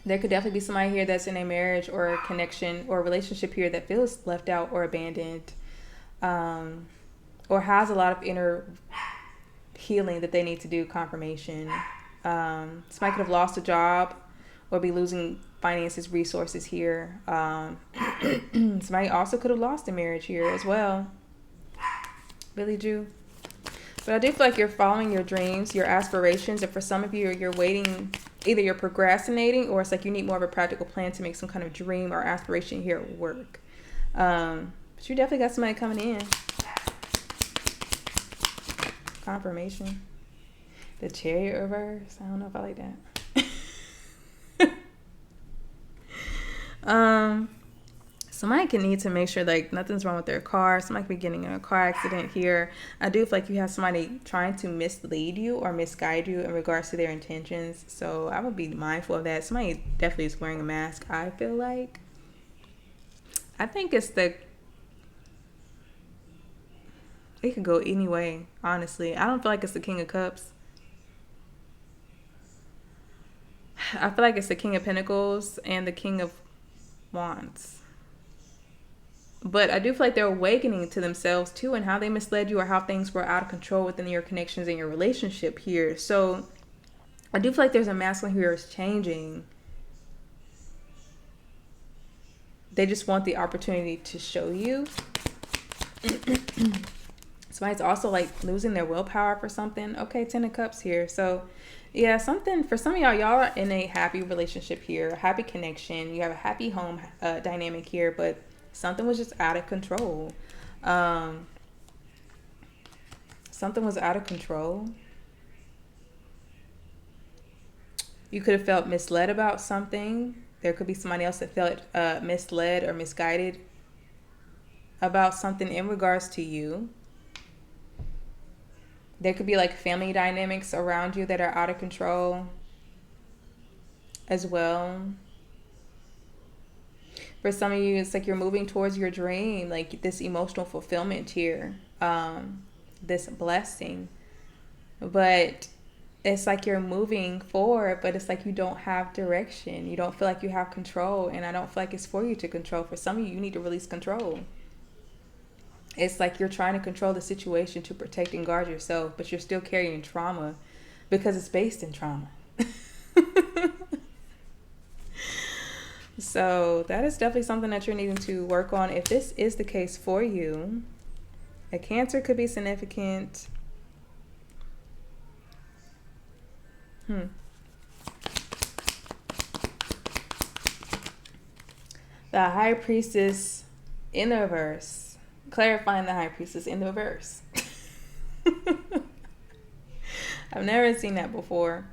There could definitely be somebody here that's in a marriage or a connection or a relationship here that feels left out or abandoned, or has a lot of inner healing that they need to do, confirmation. Somebody could have lost a job or be losing finances, resources here. Somebody also could have lost a marriage here as well. Really do. But I do feel like you're following your dreams, your aspirations, and for some of you, you're waiting. Either you're procrastinating, or it's like you need more of a practical plan to make some kind of dream or aspiration here work. But you definitely got somebody coming in. Confirmation. The Chariot reverse. I don't know if I like that. Somebody can need to make sure like nothing's wrong with their car. Somebody could be getting in a car accident here. I do feel like you have somebody trying to mislead you or misguide you in regards to their intentions. So I would be mindful of that. Somebody definitely is wearing a mask, I feel like. I think it's it could go any way, honestly. I don't feel like it's the King of Cups. I feel like it's the King of Pentacles and the King of Wands. But I do feel like they're awakening to themselves too, and how they misled you or how things were out of control within your connections and your relationship here. So I do feel like there's a masculine who is changing. They just want the opportunity to show you. Somebody's also like losing their willpower for something. Okay, 10 of Cups here. So yeah, something for some of y'all are in a happy relationship here, a happy connection. You have a happy home dynamic here, but something was just out of control. Something was out of control. You could have felt misled about something. There could be somebody else that felt misled or misguided about something in regards to you. There could be like family dynamics around you that are out of control as well. For some of you, it's like you're moving towards your dream, like this emotional fulfillment here, this blessing. But it's like you're moving forward, but it's like you don't have direction. You don't feel like you have control, and I don't feel like it's for you to control. For some of you, you need to release control. It's like you're trying to control the situation to protect and guard yourself, but you're still carrying trauma because it's based in trauma. So that is definitely something that you're needing to work on if this is the case for you. A Cancer could be significant. The High Priestess in the reverse. Clarifying the High Priestess in the reverse. I've never seen that before.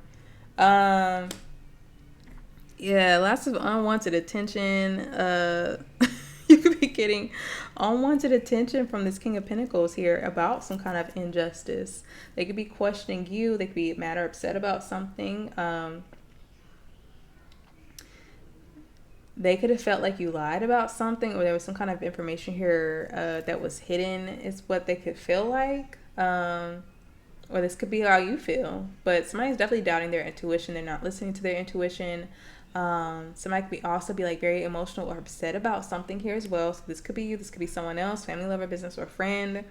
Yeah, lots of unwanted attention. You could be getting unwanted attention from this King of Pentacles here about some kind of injustice. They could be questioning you. They could be mad or upset about something. They could have felt like you lied about something, or there was some kind of information here that was hidden, is what they could feel like. Or this could be how you feel. But somebody's definitely doubting their intuition. They're not listening to their intuition. Somebody could also be like very emotional or upset about something here as well. So this could be you, this could be someone else, family, lover, business, or friend.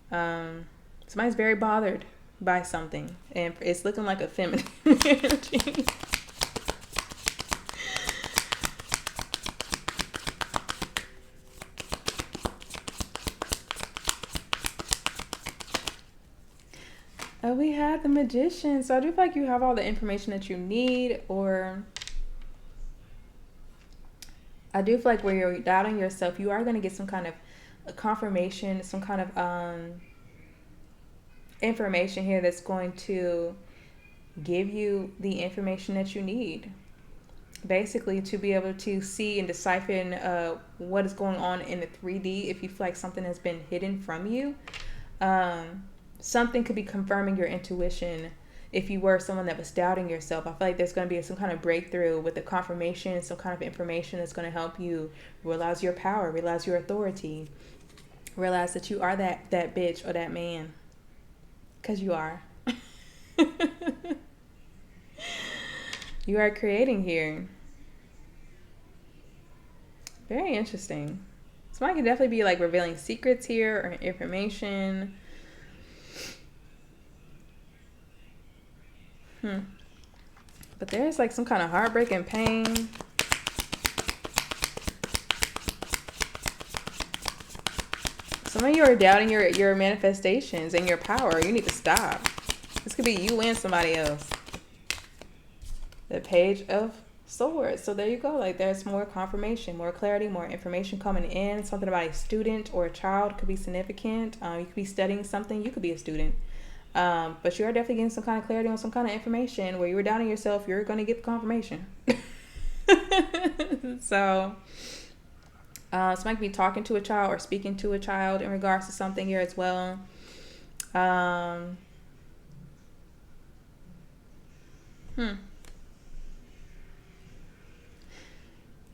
Somebody's very bothered by something, and it's looking like a feminine energy. We had the Magician. So I do feel like you have all the information that you need, or I do feel like where you're doubting yourself, you are going to get some kind of confirmation, some kind of information here that's going to give you the information that you need, basically, to be able to see and decipher what is going on in the 3D. If you feel like something has been hidden from you, something could be confirming your intuition. If you were someone that was doubting yourself, I feel like there's going to be some kind of breakthrough with the confirmation, some kind of information that's going to help you realize your power, realize your authority, realize that you are that bitch or that man. Because you are. You are creating here. Very interesting. Somebody can definitely be like revealing secrets here or information. But there's like some kind of heartbreak and pain. Some of you are doubting your manifestations and your power. You need to stop. This could be you and somebody else. The Page of Swords. So there you go. Like there's more confirmation, more clarity, more information coming in. Something about a student or a child could be significant. You could be studying something. You could be a student. But you are definitely getting some kind of clarity on some kind of information. Where you were doubting yourself, you're going to get the confirmation. So somebody could be talking to a child or speaking to a child in regards to something here as well.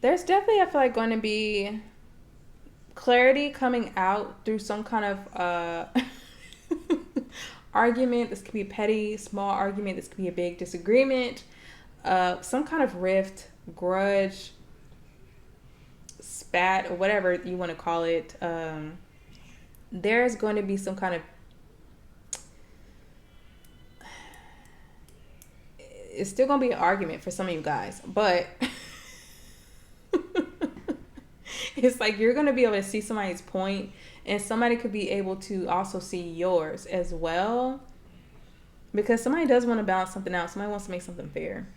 There's definitely, I feel like, going to be clarity coming out through some kind of argument. This could be a petty, small argument. This could be a big disagreement. Some kind of rift, grudge, spat or whatever you want to call it, there's going to be some kind of, it's still going to be an argument for some of you guys, but it's like you're going to be able to see somebody's point, and somebody could be able to also see yours as well, because somebody does want to balance something out. Somebody wants to make something fair.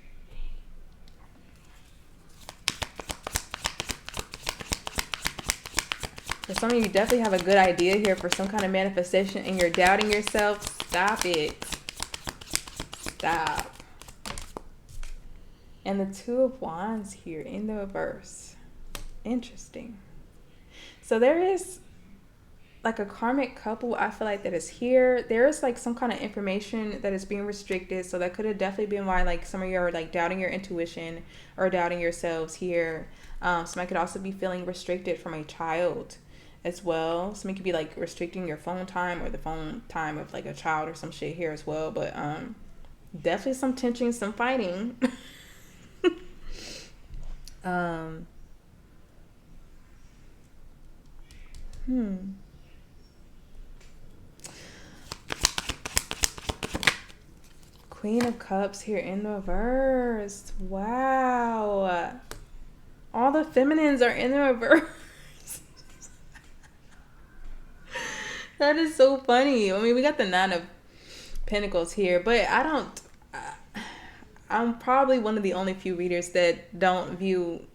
For some of you, definitely have a good idea here for some kind of manifestation, and you're doubting yourself. Stop it. Stop. And the Two of Wands here in the reverse. Interesting. So there is like a karmic couple, I feel like, that is here. There is like some kind of information that is being restricted. So that could have definitely been why like some of you are like doubting your intuition or doubting yourselves here. Somebody could also be feeling restricted from a child as well. Somebody could be like restricting your phone time or the phone time of like a child or some shit here as well. But definitely some tension, some fighting. Queen of Cups here in the reverse. Wow. All the feminines are in the reverse. That is so funny. I mean, we got the Nine of Pentacles here, but I'm probably one of the only few readers that don't view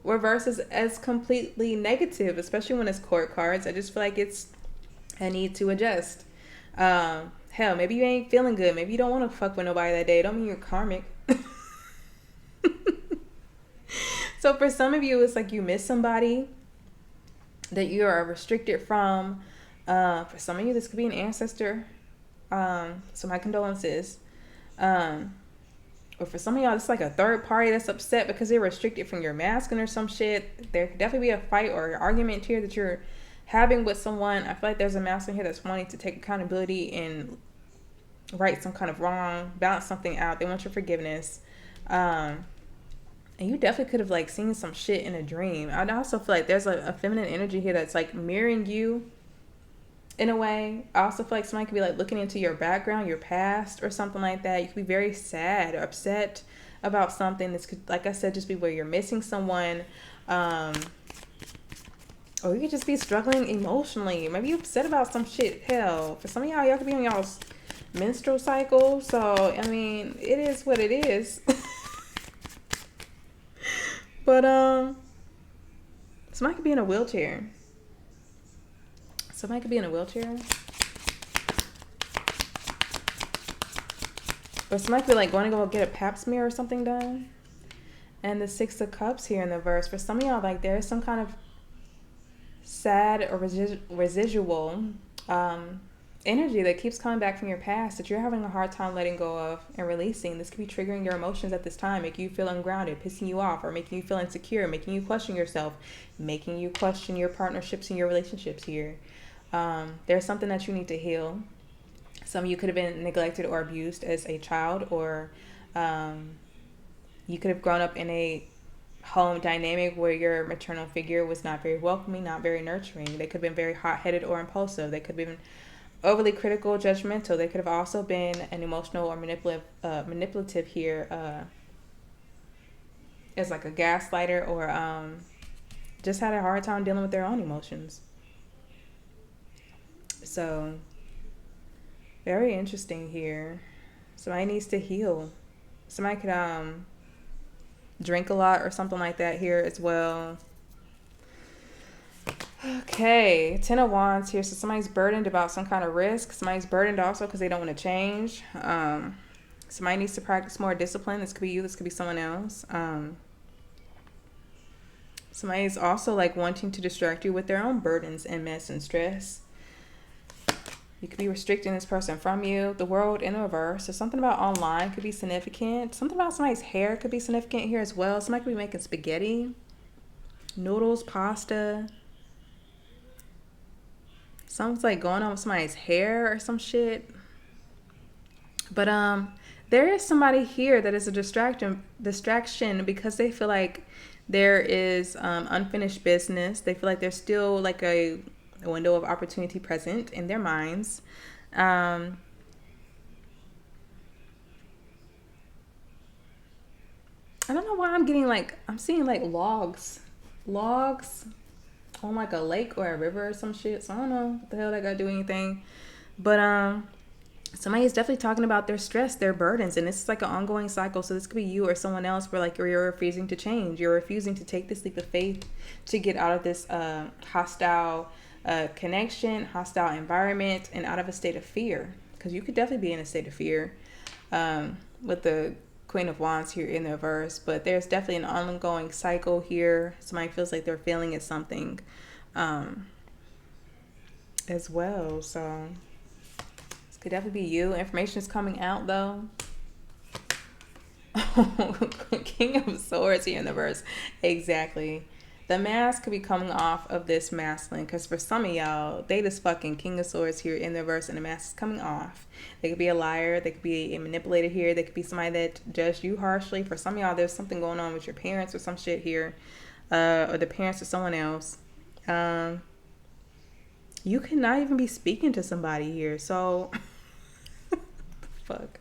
reverses as completely negative, especially when it's court cards. I just feel like it's a need to adjust. Hell, maybe you ain't feeling good. Maybe you don't want to fuck with nobody that day. Don't mean you're karmic. So for some of you, it's like you miss somebody that you are restricted from. For some of you, this could be an ancestor. So my condolences. Or for some of y'all, it's like a third party that's upset because they're restricted from your masculine or some shit. There could definitely be a fight or an argument here that you're having with someone. I feel like there's a masculine here that's wanting to take accountability and right some kind of wrong, balance something out. They want your forgiveness. And you definitely could have like seen some shit in a dream. I also feel like there's a feminine energy here that's like mirroring you in a way. I also feel like somebody could be like looking into your background, your past or something like that. You could be very sad or upset about something. This could, like I said, just be where you're missing someone. Or you could just be struggling emotionally. Maybe you're upset about some shit. Hell, for some of y'all could be on y'all's menstrual cycle. So, I mean, it is what it is. But, somebody could be in a wheelchair. Somebody could be in a wheelchair. Or somebody could be like going to go get a pap smear or something done. And the Six of Cups here in the verse. For some of y'all, like there's some kind of sad or residual energy that keeps coming back from your past that you're having a hard time letting go of and releasing. This could be triggering your emotions at this time, making you feel ungrounded, pissing you off, or making you feel insecure, making you question yourself, making you question your partnerships and your relationships here. There's something that you need to heal. Some of you could have been neglected or abused as a child, or you could have grown up in a home dynamic where your maternal figure was not very welcoming, not very nurturing. They could have been very hot-headed or impulsive. They could have been overly critical, judgmental. They could have also been an emotional or manipulative here as like a gaslighter, or just had a hard time dealing with their own emotions. So very interesting here. Somebody needs to heal. Somebody could drink a lot or something like that here as well. Okay, Ten of Wands here. So somebody's burdened about some kind of risk. Somebody's burdened also because they don't want to change. Somebody needs to practice more discipline. This could be you. This could be someone else. Somebody's also like wanting to distract you with their own burdens and mess and stress. You could be restricting this person from you. The World in reverse. So something about online could be significant. Something about somebody's hair could be significant here as well. Somebody could be making spaghetti, noodles, pasta. Something's like going on with somebody's hair or some shit. But there is somebody here that is a distraction because they feel like There is unfinished business. They feel like there's still like a window of opportunity present in their minds. Um, I don't know why I'm getting like, I'm seeing like logs on like a lake or a river or some shit. So I don't know what the hell that got to do anything. But somebody is definitely talking about their stress, their burdens, and this is like an ongoing cycle. So this could be you or someone else where like you're refusing to change. You're refusing to take this leap of faith to get out of this hostile connection, hostile environment, and out of a state of fear. Because you could definitely be in a state of fear with the Queen of Wands here in the reverse. But there's definitely an ongoing cycle here. Somebody feels like they're failing at something as well. So could definitely be you. Information is coming out though. King of Swords here in the verse. Exactly. The mask could be coming off of this masculine because for some of y'all, they just fucking King of Swords here in the verse and the mask is coming off. They could be a liar. They could be a manipulator here. They could be somebody that judged you harshly. For some of y'all, there's something going on with your parents or some shit here, or the parents of someone else. You cannot even be speaking to somebody here. So, fuck.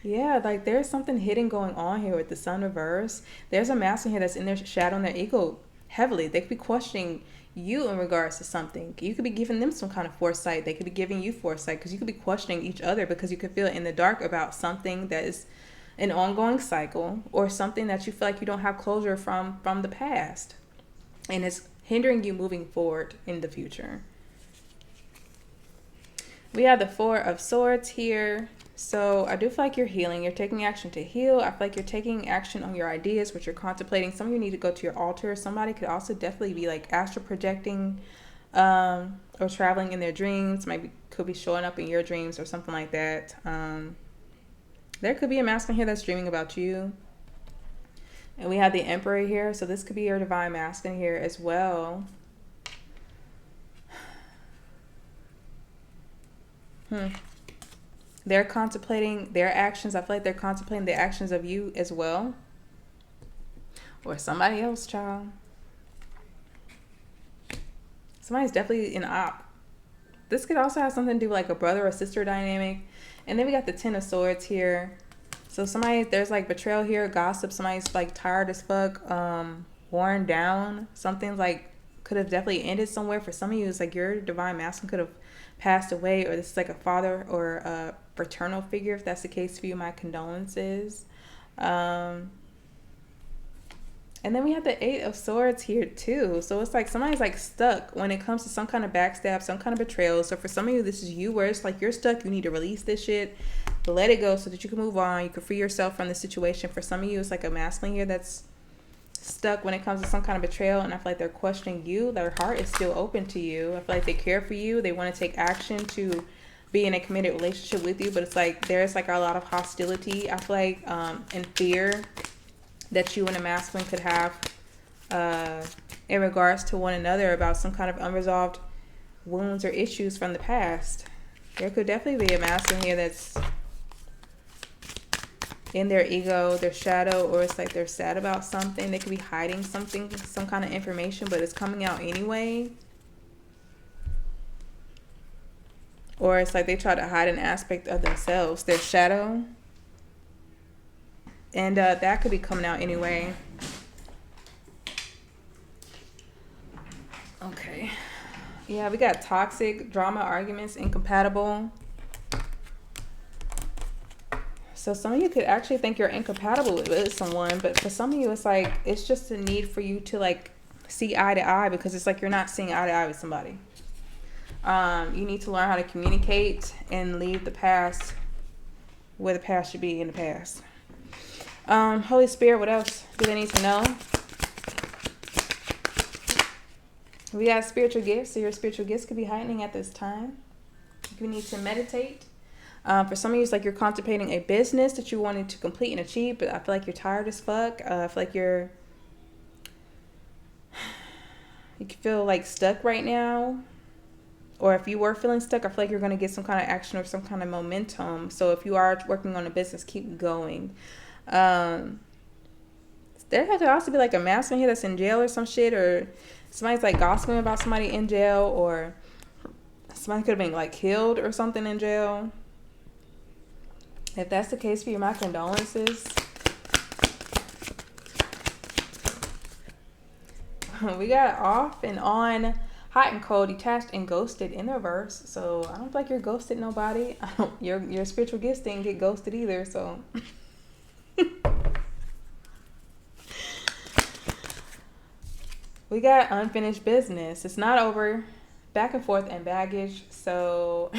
Yeah, like there's something hidden going on here with the sun reverse. There's a masculine here that's in their shadow and their ego heavily. They could be questioning you in regards to something. You could be giving them some kind of foresight. They could be giving you foresight because you could be questioning each other because you could feel in the dark about something that is an ongoing cycle or something that you feel like you don't have closure from the past. And it's hindering you moving forward in the future. We have the Four of Swords here. So I do feel like you're healing. You're taking action to heal. I feel like you're taking action on your ideas, what you're contemplating. Some of you need to go to your altar. Somebody could also definitely be like astral projecting or traveling in their dreams. Could be showing up in your dreams or something like that. There could be a masculine here that's dreaming about you. And we have the Emperor here. So this could be your divine masculine here as well. They're contemplating their actions. I feel like they're contemplating the actions of you as well. Or somebody else, child. Somebody's definitely an op. This could also have something to do with like a brother or sister dynamic. And then we got the Ten of Swords here. So there's like betrayal here, gossip. Somebody's like tired as fuck, worn down. Something like could have definitely ended somewhere. For some of you, it's like your divine masculine could have passed away, or this is like a father or a fraternal figure. If that's the case for you, my condolences. And then we have the Eight of Swords here too. So it's like somebody's like stuck when it comes to some kind of backstab, some kind of betrayal. So for some of you, this is you where it's like you're stuck. You need to release this shit, let it go so that you can move on. You can free yourself from the situation. For some of you, it's like a masculine here that's stuck when it comes to some kind of betrayal, and I feel like they're questioning you. Their heart is still open to you. I feel like they care for you. They want to take action to be in a committed relationship with you, but it's like there's like a lot of hostility, I feel like, and fear that you and a masculine could have in regards to one another about some kind of unresolved wounds or issues from the past. There could definitely be a masculine here that's in their ego, their shadow, or it's like they're sad about something. They could be hiding something, some kind of information, but it's coming out anyway. Or it's like they try to hide an aspect of themselves, their shadow. And that could be coming out anyway. Okay. Yeah, we got toxic, drama, arguments, incompatible. So some of you could actually think you're incompatible with someone, but for some of you, it's like, it's just a need for you to like see eye to eye, because it's like you're not seeing eye to eye with somebody. You need to learn how to communicate and leave the past where the past should be in the past. Holy Spirit, what else do they need to know? We got spiritual gifts, so your spiritual gifts could be heightening at this time. You need to meditate. For some of you, it's like you're contemplating a business that you wanted to complete and achieve, but I feel like you're tired as fuck. I feel like you can feel like stuck right now. Or if you were feeling stuck, I feel like you're going to get some kind of action or some kind of momentum. So if you are working on a business, keep going. There have to also be like a masculine here that's in jail or some shit, or somebody's like gossiping about somebody in jail, or somebody could have been like killed or something in jail. If that's the case for you, my condolences. We got off and on, hot and cold, detached and ghosted in the reverse. So I don't feel like you're ghosted nobody. Your spiritual gifts didn't get ghosted either. So we got unfinished business. It's not over. Back and forth and baggage. So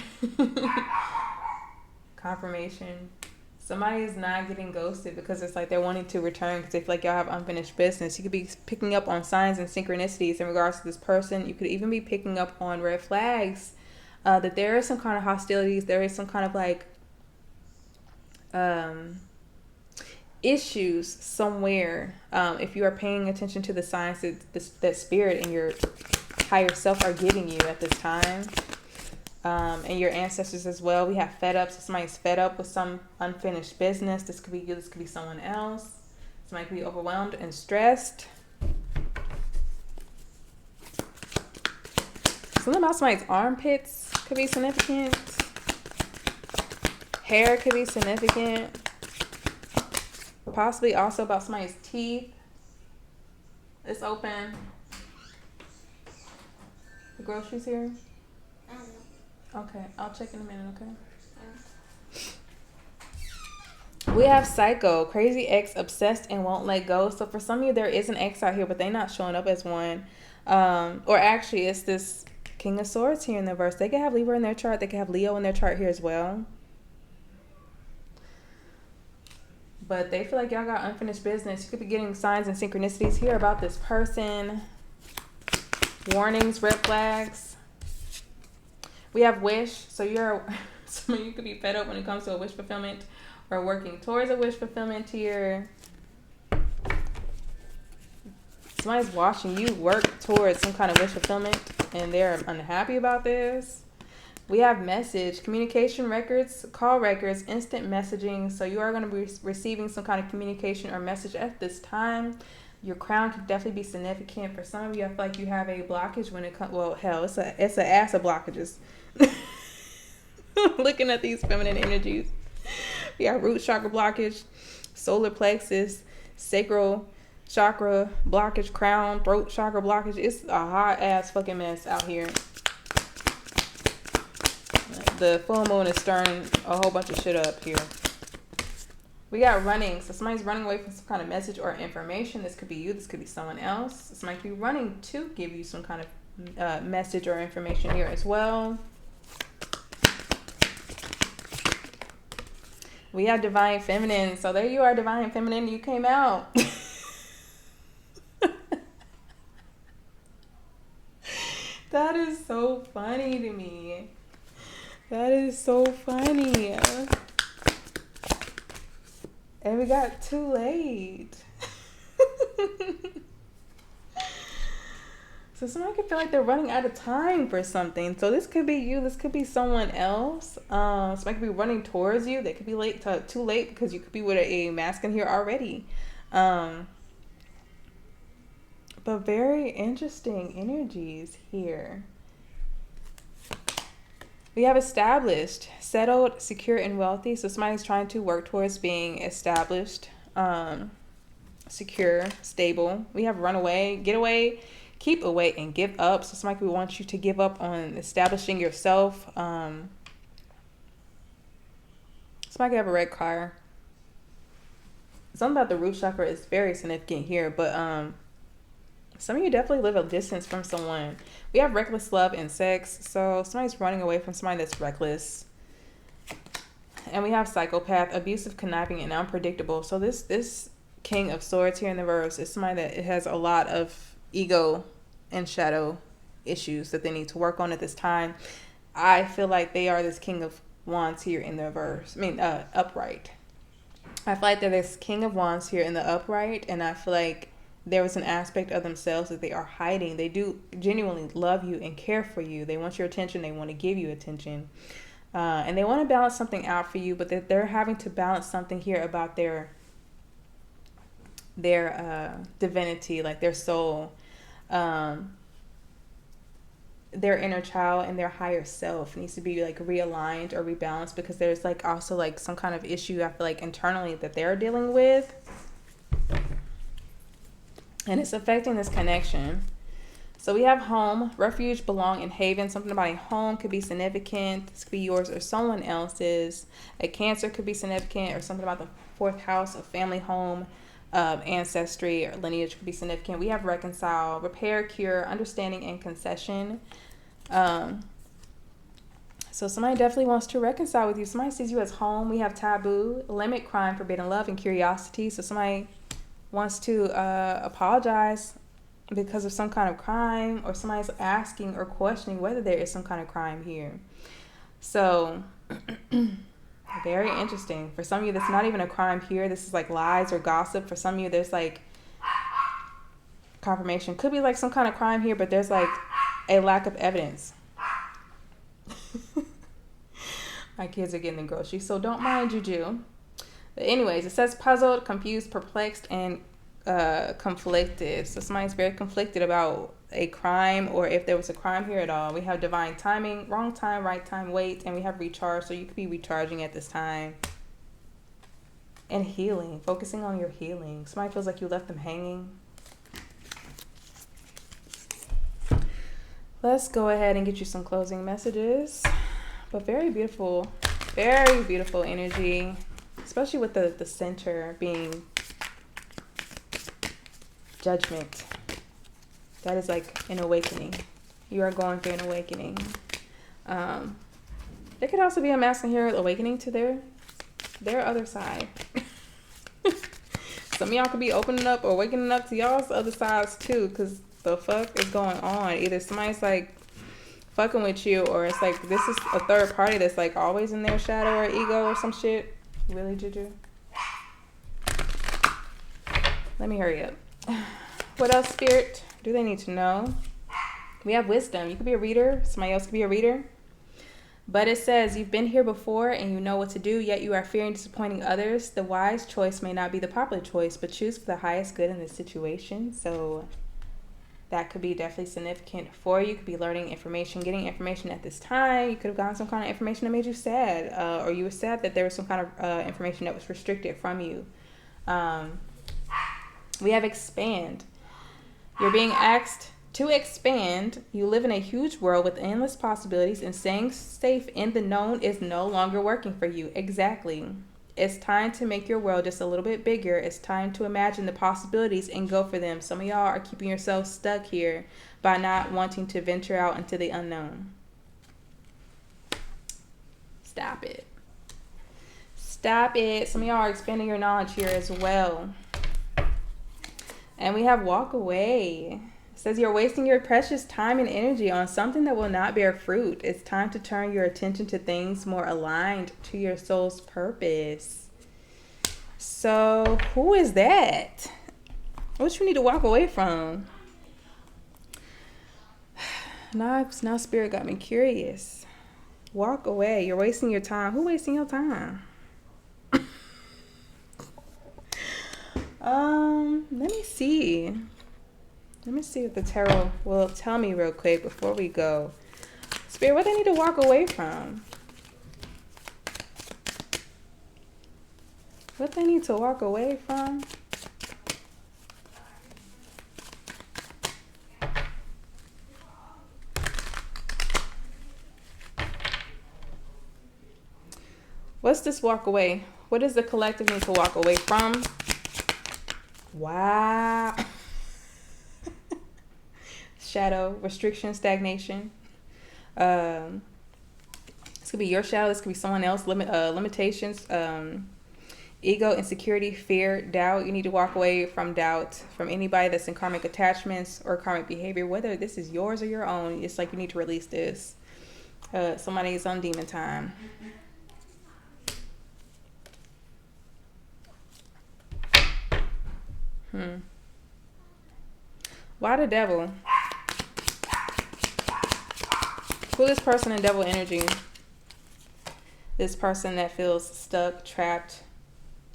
confirmation. Somebody is not getting ghosted because it's like they're wanting to return because they feel like y'all have unfinished business. You could be picking up on signs and synchronicities in regards to this person. You could even be picking up on red flags that there is some kind of hostilities. There is some kind of like issues somewhere. If you are paying attention to the signs that spirit and your higher self are giving you at this time. And your ancestors as well. We have fed up. So somebody's fed up with some unfinished business. This could be you. This could be someone else. Somebody could be overwhelmed and stressed. Something about somebody's armpits could be significant. Hair could be significant. Possibly also about somebody's teeth. It's open. The groceries here. Okay, I'll check in a minute, okay? We have psycho, crazy ex, obsessed and won't let go. So for some of you, there is an ex out here, but they're not showing up as one. Or actually, it's this King of Swords here in the verse. They can have Libra in their chart. They can have Leo in their chart here as well. But they feel like y'all got unfinished business. You could be getting signs and synchronicities here about this person. Warnings, red flags. We have wish. So some of you could be fed up when it comes to a wish fulfillment or working towards a wish fulfillment here. Somebody's watching you work towards some kind of wish fulfillment and they're unhappy about this. We have message, communication records, call records, instant messaging. So you are going to be receiving some kind of communication or message at this time. Your crown could definitely be significant. For some of you, I feel like you have a blockage when it comes. Well, hell, it's an ass of blockages. Looking at these feminine energies, we got root chakra blockage, solar plexus, sacral chakra blockage, crown, throat chakra blockage. It's a hot ass fucking mess out here. The full moon is stirring a whole bunch of shit up here. We got running. So somebody's running away from some kind of message or information. This could be you. This could be someone else. Somebody could be running to give you some kind of message or information here as well. We have divine feminine. So there you are, divine feminine. You came out. That is so funny to me. That is so funny. And we got too late. So somebody could feel like they're running out of time for something. So this could be you. This could be someone else. Somebody could be running towards you. They could be too late because you could be with a masculine here already. But very interesting energies here. We have established, settled, secure, and wealthy. So somebody's trying to work towards being established, secure, stable. We have run away, get away, keep away, and give up. So somebody wants you to give up on establishing yourself. Somebody could have a red car. Something about the root chakra is very significant here, but some of you definitely live a distance from someone. We have reckless love and sex. So somebody's running away from somebody that's reckless. And we have psychopath, abusive, conniving, and unpredictable. So this King of Swords here in the verse is somebody that has a lot of ego and shadow issues that they need to work on at this time. I feel like they are this King of Wands here in the verse. Upright. I feel like they're this King of Wands here in the upright. And I feel like there was an aspect of themselves that they are hiding. They do genuinely love you and care for you. They want your attention. They want to give you attention. And they want to balance something out for you, but they're having to balance something here about their divinity, like their soul, their inner child and their higher self needs to be like realigned or rebalanced, because there's like also like some kind of issue I feel like internally that they're dealing with, and it's affecting this connection. So we have home, refuge, belong, and haven. Something about a home could be significant. This could be yours or someone else's. A Cancer could be significant, or something about the fourth house of family, home, ancestry, or lineage could be significant. We have reconcile, repair, cure, understanding, and concession. So somebody definitely wants to reconcile with you. Somebody sees you as home. We have taboo, limit, crime, forbidden love, and curiosity. So somebody wants to apologize because of some kind of crime, or somebody's asking or questioning whether there is some kind of crime here. So very interesting. For some of you, that's not even a crime here. This is like lies or gossip. For some of you, there's like confirmation. Could be like some kind of crime here, but there's like a lack of evidence. My kids are getting the groceries, so don't mind Juju. But anyways, it says puzzled, confused, perplexed, and conflicted. So somebody's very conflicted about a crime, or if there was a crime here at all. We have divine timing, wrong time, right time, wait, and we have recharge. So you could be recharging at this time. And healing, focusing on your healing. Somebody feels like you left them hanging. Let's go ahead and get you some closing messages. But very beautiful energy, especially with the center being judgment. That is like an awakening. You are going through an awakening. There could also be a masculine here awakening to their other side. Some of y'all could be opening up or waking up to y'all's other sides too, because the fuck is going on? Either somebody's like fucking with you, or it's like this is a third party that's like always in their shadow or ego or some shit. Really, Juju? Let me hurry up. What else, Spirit? Do they need to know? We have wisdom. You could be a reader. Somebody else could be a reader. But it says, you've been here before and you know what to do, yet you are fearing disappointing others. The wise choice may not be the popular choice, but choose for the highest good in this situation. So that could be definitely significant for you. You could be learning information, getting information at this time. You could have gotten some kind of information that made you sad, or you were sad that there was some kind of information that was restricted from you. We have expand. You're being asked to expand. You live in a huge world with endless possibilities, and staying safe in the known is no longer working for you. Exactly. It's time to make your world just a little bit bigger. It's time to imagine the possibilities and go for them. Some of y'all are keeping yourself stuck here by not wanting to venture out into the unknown. Stop it. Stop it. Some of y'all are expanding your knowledge here as well. And we have walk away. It says you're wasting your precious time and energy on something that will not bear fruit. It's time to turn your attention to things more aligned to your soul's purpose. So who is that? What you need to walk away from? Now Spirit got me curious. Walk away. You're wasting your time. Who wasting your time? Let me see. Let me see if the tarot will tell me real quick before we go. Spirit, what they need to walk away from? What they need to walk away from? What's this walk away? What does the collective need to walk away from? Wow. Shadow, restriction, stagnation. This could be your shadow. This could be someone else. Limitations, ego, insecurity, fear, doubt. You need to walk away from doubt from anybody that's in karmic attachments or karmic behavior, whether this is yours or your own. It's like you need to release this. Somebody is on demon time. Why the devil? Who this person in devil energy? This person that feels stuck, trapped,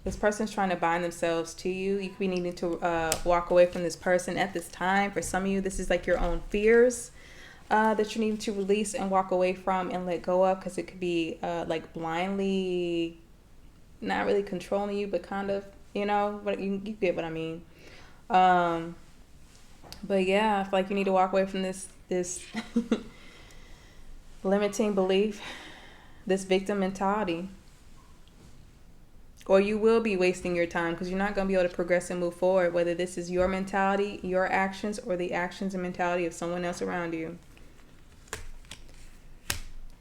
This person's trying to bind themselves to you. You could be needing to walk away from this person at this time. For some of you, this is like your own fears that you need to release and walk away from and let go of, because it could be like blindly, not really controlling you, but kind of, but you get what I mean. But yeah, I feel like you need to walk away from this limiting belief, this victim mentality. Or you will be wasting your time, because you're not going to be able to progress and move forward, whether this is your mentality, your actions, or the actions and mentality of someone else around you.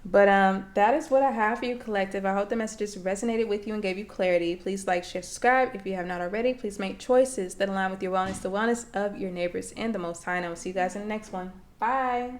But that is what I have for you, collective. I hope the messages resonated with you and gave you clarity. Please like, share, subscribe. If you have not already, please make choices that align with your wellness, the wellness of your neighbors, and the Most High. And I will see you guys in the next one. Bye.